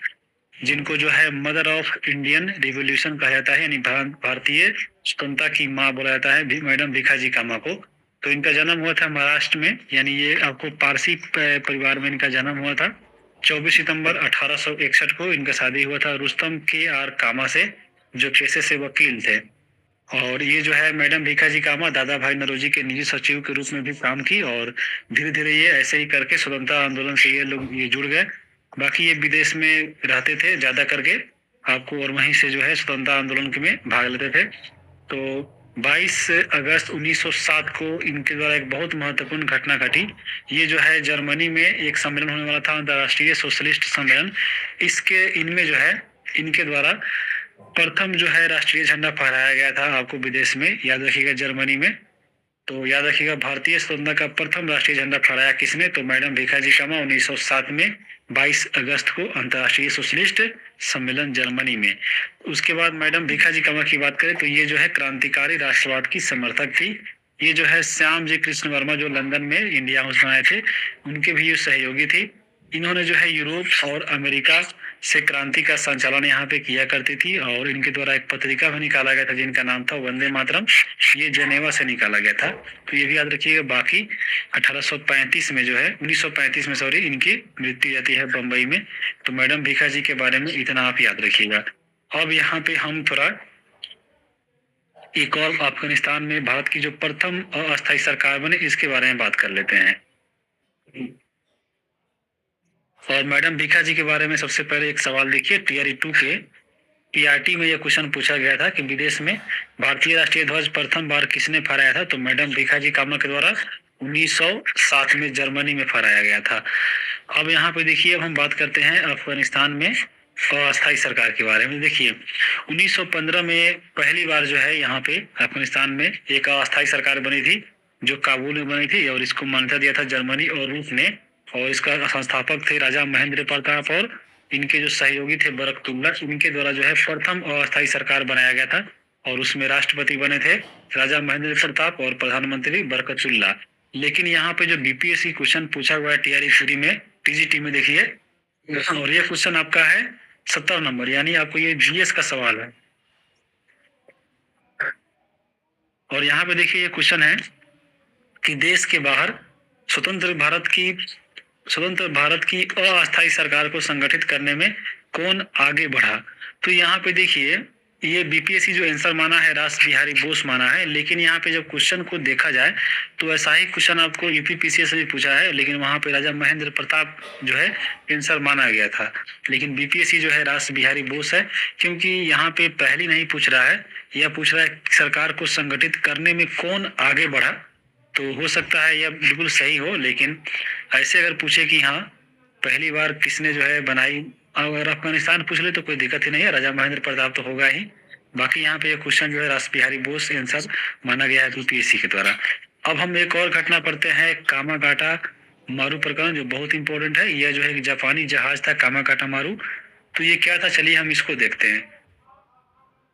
जिनको जो है मदर ऑफ इंडियन रिवोल्यूशन कहा जाता है, यानी भारतीय स्वतंत्रता की माँ बोला जाता है मैडम भीखाजी कामा को। तो इनका जन्म हुआ था महाराष्ट्र में, यानी ये आपको पारसी परिवार में इनका जन्म हुआ था। 24 सितंबर 1861 को इनका शादी हुआ था रुस्तम के आर कामा से, जो पेशे से वकील थे। और ये जो है मैडम भीखाजी कामा दादा भाई नौरोजी के निजी सचिव के रूप में भी काम की, और धीरे धीरे ये ऐसे ही करके स्वतंत्रता आंदोलन से ये लोग जुड़ गए। बाकी ये विदेश में रहते थे ज्यादा करके आपको, और वहीं से जो है स्वतंत्रता आंदोलन में भाग लेते थे। तो 22 अगस्त 1907 को इनके द्वारा एक बहुत महत्वपूर्ण घटना घटी। ये जो है जर्मनी में एक सम्मेलन होने वाला था, अंतर्राष्ट्रीय सोशलिस्ट सम्मेलन। इसके इनमें जो है इनके द्वारा प्रथम जो है राष्ट्रीय झंडा फहराया गया था, आपको विदेश में, याद रखिएगा, जर्मनी में। तो याद रखिएगा भारतीय स्वतंत्रता का प्रथम राष्ट्रीय झंडा फहराया किसने, तो मैडम भीखाजी कामा 1907 में 22 अगस्त को अंतर्राष्ट्रीय सोशलिस्ट सम्मेलन जर्मनी में। उसके बाद मैडम भीखाजी कामा की बात करें तो ये जो है क्रांतिकारी राष्ट्रवाद की समर्थक थी। ये जो है श्याम जी कृष्ण वर्मा जो लंदन में इंडिया हाउस बनाए थे, उनके भी ये सहयोगी थी। इन्होंने जो है यूरोप और अमेरिका से क्रांति का संचालन यहाँ पे किया करती थी, और इनके द्वारा एक पत्रिका भी निकाला गया था जिनका नाम था वंदे मातरम। ये जेनेवा से निकाला गया था, तो ये भी याद रखिएगा। बाकी 1835 में जो है 1935 में सॉरी इनकी मृत्यु जाती है बम्बई में। तो मैडम भीखाजी के बारे में इतना आप याद रखिएगा। अब यहाँ पे हम थोड़ा एक और अफगानिस्तान में भारत की जो प्रथम अस्थायी सरकार बने इसके बारे में बात कर लेते हैं। और मैडम भीखाजी के बारे में सबसे पहले एक सवाल देखिए, टीआरई 2 के पीआरटी में यह क्वेश्चन पूछा गया था कि विदेश में भारतीय राष्ट्रीय ध्वज प्रथम बार किसने फहराया था, तो मैडम भीखाजी कामा के द्वारा 1907 में जर्मनी में फहराया गया था। अब यहाँ पे देखिए, अब हम बात करते हैं अफगानिस्तान में अस्थायी सरकार के बारे में। देखिए 1915 में पहली बार जो है यहाँ पे अफगानिस्तान में एक अस्थायी सरकार बनी थी, जो काबुल में बनी थी, और इसको मान्यता दिया था जर्मनी और रूस ने। और इसका संस्थापक थे राजा महेंद्र प्रताप, और इनके जो सहयोगी थे बरकतुल्ला। इनके द्वारा जो है प्रथम अस्थायी सरकार बनाया गया था, और उसमें राष्ट्रपति बने थे राजा महेंद्र प्रताप और प्रधानमंत्री बरकतुल्ला। लेकिन यहाँ पे जो बीपीएससी क्वेश्चन पूछा हुआ है टीआरई 3 में, टीजीटी में देखिए, और ये क्वेश्चन आपका है 70 नंबर, यानी आपको ये जीएस का सवाल है। और यहाँ पे देखिए ये क्वेश्चन है कि देश के बाहर स्वतंत्र भारत की अस्थायी सरकार को संगठित करने में कौन आगे बढ़ा। तो यहाँ पे देखिए ये बीपीएससी जो आंसर माना है रास बिहारी बोस माना है, लेकिन यहाँ पे जब क्वेश्चन को देखा जाए तो ऐसा ही क्वेश्चन आपको यूपीपीसीएस से भी पूछा है, लेकिन वहाँ पे राजा महेंद्र प्रताप जो है आंसर माना गया था। लेकिन बीपीएससी जो है रास बिहारी बोस है, क्योंकि यहाँ पे पहली नहीं पूछ रहा है, यह पूछ रहा है सरकार को संगठित करने में कौन आगे बढ़ा। तो हो सकता है यह बिल्कुल सही हो, लेकिन ऐसे अगर पूछे कि हाँ पहली बार किसने जो है बनाई, अगर अफगानिस्तान पूछ ले तो कोई दिक्कत ही नहीं है, राजा महेंद्र प्रताप तो होगा ही। बाकी यहाँ पे ये क्वेश्चन जो है रास बिहारी बोस आंसर माना गया है यूपीएससी के द्वारा। अब हम एक और घटना पढ़ते हैं, कामागाटा मारू प्रकरण, जो बहुत इंपॉर्टेंट है। यह जो है एक जापानी जहाज था कामागाटा मारू। तो ये क्या था, चलिए हम इसको देखते हैं।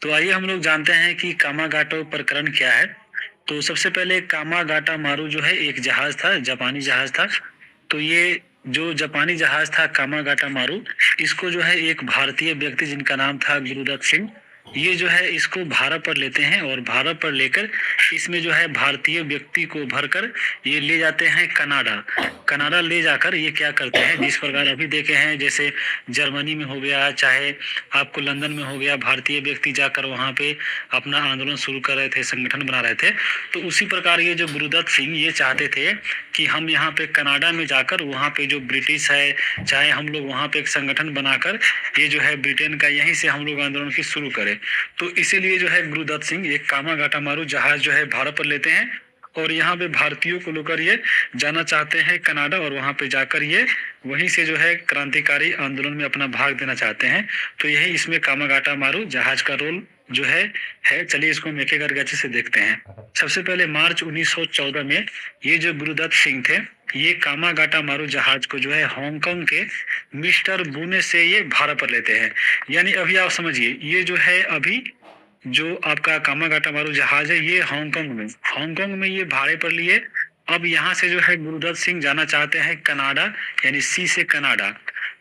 तो आइए हम लोग जानते हैं कि कामागाटो प्रकरण क्या है। तो सबसे पहले कामागाटा मारू जो है एक जहाज था, जापानी जहाज था। तो ये जो जापानी जहाज था कामागाटा मारू, इसको जो है एक भारतीय व्यक्ति जिनका नाम था गुरुदत्त सिंह, ये जो है इसको भारत पर लेते हैं, और भारत पर लेकर इसमें जो है भारतीय व्यक्ति को भरकर ये ले जाते हैं कनाडा। कनाडा ले जाकर ये क्या करते हैं, जिस प्रकार अभी देखे हैं जैसे जर्मनी में हो गया, चाहे आपको लंदन में हो गया, भारतीय व्यक्ति जाकर वहाँ पे अपना आंदोलन शुरू कर रहे थे, संगठन बना रहे थे। तो उसी प्रकार ये जो गुरुदत्त सिंह ये चाहते थे कि हम यहाँ पे कनाडा में जाकर वहाँ पे जो ब्रिटिश है, चाहे हम लोग वहाँ पे एक संगठन बनाकर ये जो है ब्रिटेन का यहीं से हम लोग आंदोलन की शुरू करें। तो इसीलिए जो है गुरुदत्त सिंह एक कामागाटा मारू जहाज जो है भारत पर लेते हैं, और यहाँ पे भारतीयों को लेकर ये जाना चाहते हैं कनाडा, और वहाँ पे जाकर ये वहीं से जो है क्रांतिकारी आंदोलन में अपना भाग देना चाहते हैं। तो यही इसमें कामागाटा मारू जहाज का रोल जो है। चलिए इसको हम एक एक करके अच्छे से देखते हैं। सबसे पहले मार्च 1914 में ये जो गुरुदत्त सिंह थे, ये कामागाटा मारू जहाज को जो है हांगकांग के मिस्टर बुने से ये भाड़ा पर लेते हैं। यानी अभी आप समझिए, ये जो है अभी जो आपका कामागाटा मारू जहाज है ये हांगकांग में ये भाड़े पर लिए। अब यहाँ से जो है गुरुदत्त सिंह जाना चाहते हैं कनाडा, यानी सी से कनाडा।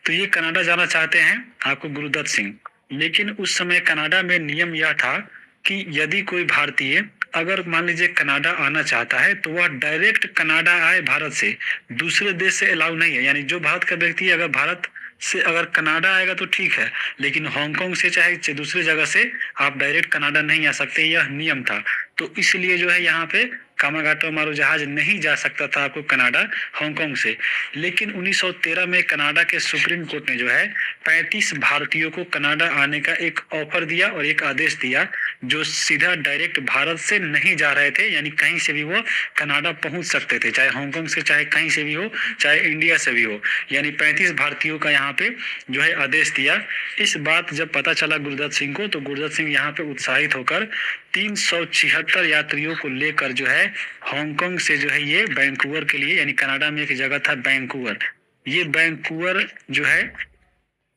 तो ये कनाडा जाना चाहते हैं आपको गुरुदत्त सिंह। लेकिन उस समय कनाडा में नियम यह था कि यदि कोई भारतीय अगर मान लीजिए कनाडा आना चाहता है तो वह डायरेक्ट कनाडा आए भारत से, दूसरे देश से अलाउ नहीं है। यानी जो भारत का व्यक्ति अगर भारत से अगर कनाडा आएगा तो ठीक है, लेकिन हांगकांग से चाहे दूसरी जगह से आप डायरेक्ट कनाडा नहीं आ सकते, यह नियम था। तो इसलिए जो है यहाँ पे कामागाटा मारू जहाज नहीं जा सकता था आपको कनाडा हांगकांग से। लेकिन 1913 में कनाडा के सुप्रीम कोर्ट ने जो है 35 भारतीयों को कनाडा आने का एक ऑफर दिया और एक आदेश दिया, जो सीधा डायरेक्ट भारत से नहीं जा रहे थे, यानी कहीं से भी वो कनाडा पहुंच सकते थे, चाहे हांगकांग से, चाहे कहीं से भी हो, चाहे इंडिया से भी हो। यानी 35 भारतीयों का यहाँ पे जो है आदेश दिया। इस बात जब पता चला गुरुदत्त सिंह को, तो गुरुदत्त सिंह यहाँ पे उत्साहित होकर 376 यात्रियों को लेकर जो है हांगकांग से जो है ये वैंकूवर के लिए, यानी कनाडा में एक जगह था वैंकूवर, ये वैंकूवर जो है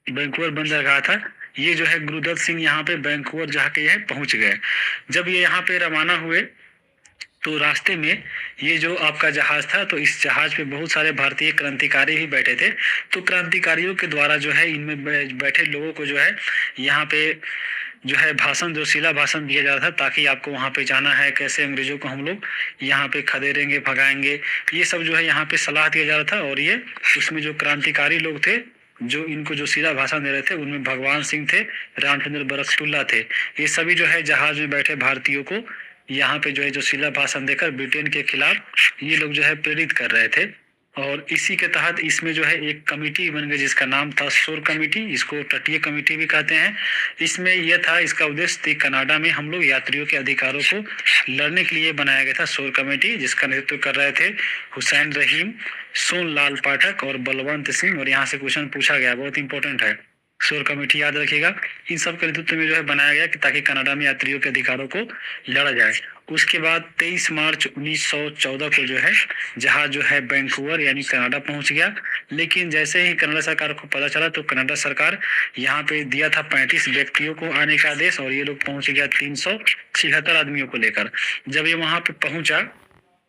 वैंकूवर बंदरगाह था, ये जो है गुरुदत्त सिंह यहाँ पे वैंकूवर जाके यह पहुंच गए। जब ये यहाँ पे रवाना हुए तो रास्ते में ये जो आपका जहाज था, तो इस जहाज पे बहुत सारे भारतीय क्रांतिकारी भी बैठे थे। तो क्रांतिकारियों के द्वारा जो है इनमें बैठे लोगों को जो है यहाँ पे जो है भाषण, जो शिला भाषण दिया जा रहा था, ताकि आपको वहाँ पे जाना है, कैसे अंग्रेजों को हम लोग यहाँ पे खदेड़ेंगे, भगाएंगे, ये सब जो है यहाँ पे सलाह दिया जा रहा था। और ये उसमें जो क्रांतिकारी लोग थे जो इनको जो शिला भाषण दे रहे थे, उनमें भगवान सिंह थे, रामचंद्र बरकतुल्ला थे, ये सभी जो है जहाज में बैठे भारतीयों को यहाँ पे जो है जो शिला भाषण देकर ब्रिटेन के खिलाफ ये लोग जो है प्रेरित कर रहे थे। और इसी के तहत इसमें जो है एक कमेटी बन गई जिसका नाम था शोर कमेटी, इसको तटीय कमेटी भी कहते हैं। इसमें यह था, इसका उद्देश्य थी कनाडा में हम लोग यात्रियों के अधिकारों को लड़ने के लिए बनाया गया था शोर कमेटी, जिसका नेतृत्व कर रहे थे हुसैन रहीम, सोनलाल पाठक और बलवंत सिंह। और यहाँ से क्वेश्चन पूछा गया, बहुत इंपॉर्टेंट है, शोर कमेटी याद रखिएगा। इन सब के नेतृत्व में जो है बनाया गया कि ताकि कनाडा में यात्रियों के अधिकारों को लड़ा जाए। उसके बाद 23 मार्च 1914 को जो है जहाज जो है वैंकूवर यानी कनाडा पहुंच गया। लेकिन जैसे ही कनाडा सरकार को पता चला तो कनाडा सरकार यहाँ पे दिया था 35 व्यक्तियों को आने का आदेश, और ये लोग पहुंच गया 376 आदमियों को लेकर। जब ये वहां पे पहुंचा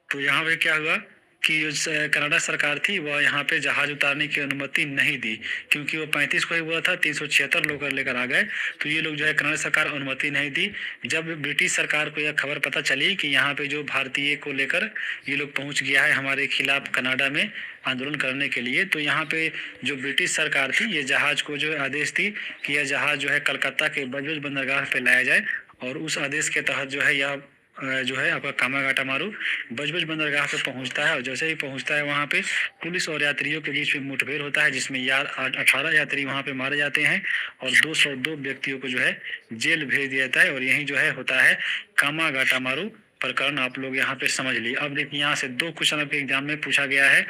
तो यहाँ पे क्या हुआ कि जो कनाडा सरकार थी वह यहाँ पे जहाज उतारने की अनुमति नहीं दी, क्योंकि वो 35 को ही बोला था, 376 लोग लेकर आ गए। तो ये लोग जो है कनाडा सरकार अनुमति नहीं दी। जब ब्रिटिश सरकार को यह खबर पता चली कि यहाँ पे जो भारतीय को लेकर ये लोग पहुंच गया है हमारे खिलाफ कनाडा में आंदोलन करने के लिए, तो यहाँ पे जो ब्रिटिश सरकार थी ये जहाज को जो है आदेश दी कि यह जहाज जो है कलकत्ता के बजबज बंदरगाह पे लाया जाए। और उस आदेश के तहत जो है यह जो है आपका कामागाटा मारू बजबज बंदरगाह पे पहुंचता है। और जैसे ही पहुंचता है वहां पे पुलिस और यात्रियों के बीच में मुठभेड़ होता है, जिसमें 18 यात्री वहां पे मारे जाते हैं और 202 व्यक्तियों को जो है जेल भेज दिया जाता है। और यही जो है होता है कामागाटा मारू प्रकरण। आप लोग यहाँ पे समझ लिए। अब देखिए यहाँ से 2 क्वेश्चन आपके एग्जाम में पूछा गया है।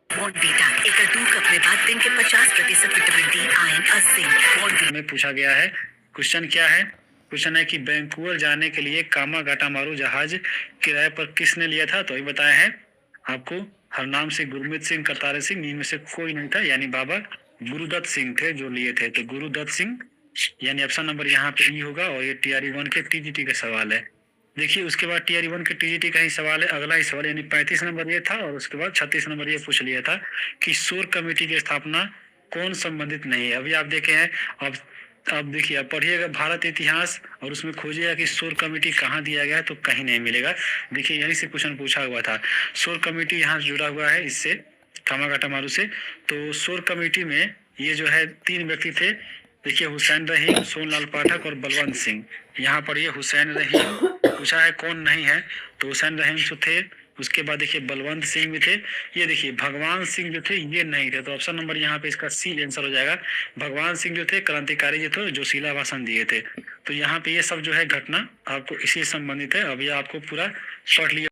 दिन के 50% विटामिन डी, आयरन और जिंक में पूछा गया है। क्वेश्चन क्या है? क्वेश्चन है कि वैंकूवर जाने के लिए कामागाटा मारू जहाज किराए पर किसने लिया था? तो ये बताया है आपको हरनाम सिंह, गुरमीत सिंह, करतार सिंह, इनमें से कोई नहीं था, यानी बाबा गुरुदत्त सिंह थे जो लिए थे। तो गुरुदत्त सिंह यानी ऑप्शन नंबर यहाँ पे ई होगा। और ये TRE 1 के TGT का सवाल है। देखिए उसके बाद TRE 1 के TGT का ही सवाल है, अगला ही सवाल, यानी 35 नंबर ये था और उसके बाद 36 नंबर ये पूछ लिया था कि शोर कमेटी की स्थापना कौन संबंधित नहीं है। अभी आप देखे हैं, अब देखिए आप पढ़िएगा भारत इतिहास और उसमें खोजिएगा कि शोर कमेटी कहाँ दिया गया है, तो कहीं नहीं मिलेगा। देखिए यहीं से क्वेश्चन पूछा हुआ था। शोर कमेटी यहाँ जुड़ा हुआ है इससे, कामागाटा मारू से। तो शोर कमेटी में ये जो है 3 व्यक्ति थे। देखिए हुसैन रहीम, सोनलाल पाठक और बलवंत सिंह। यहाँ पर ये हुसैन रहीम पूछा है कौन नहीं है, तो हुसैन रहीम जो थे उसके बाद देखिए बलवंत सिंह भी थे, ये देखिए भगवान सिंह जो थे ये नहीं थे। तो ऑप्शन नंबर यहाँ पे इसका सी आंसर हो जाएगा। भगवान सिंह जो थे क्रांतिकारी जो थे, जो शिला भाषण दिए थे। तो यहाँ पे ये सब जो है घटना आपको इसी से संबंधित है। अब ये आपको पूरा पढ़ लिया।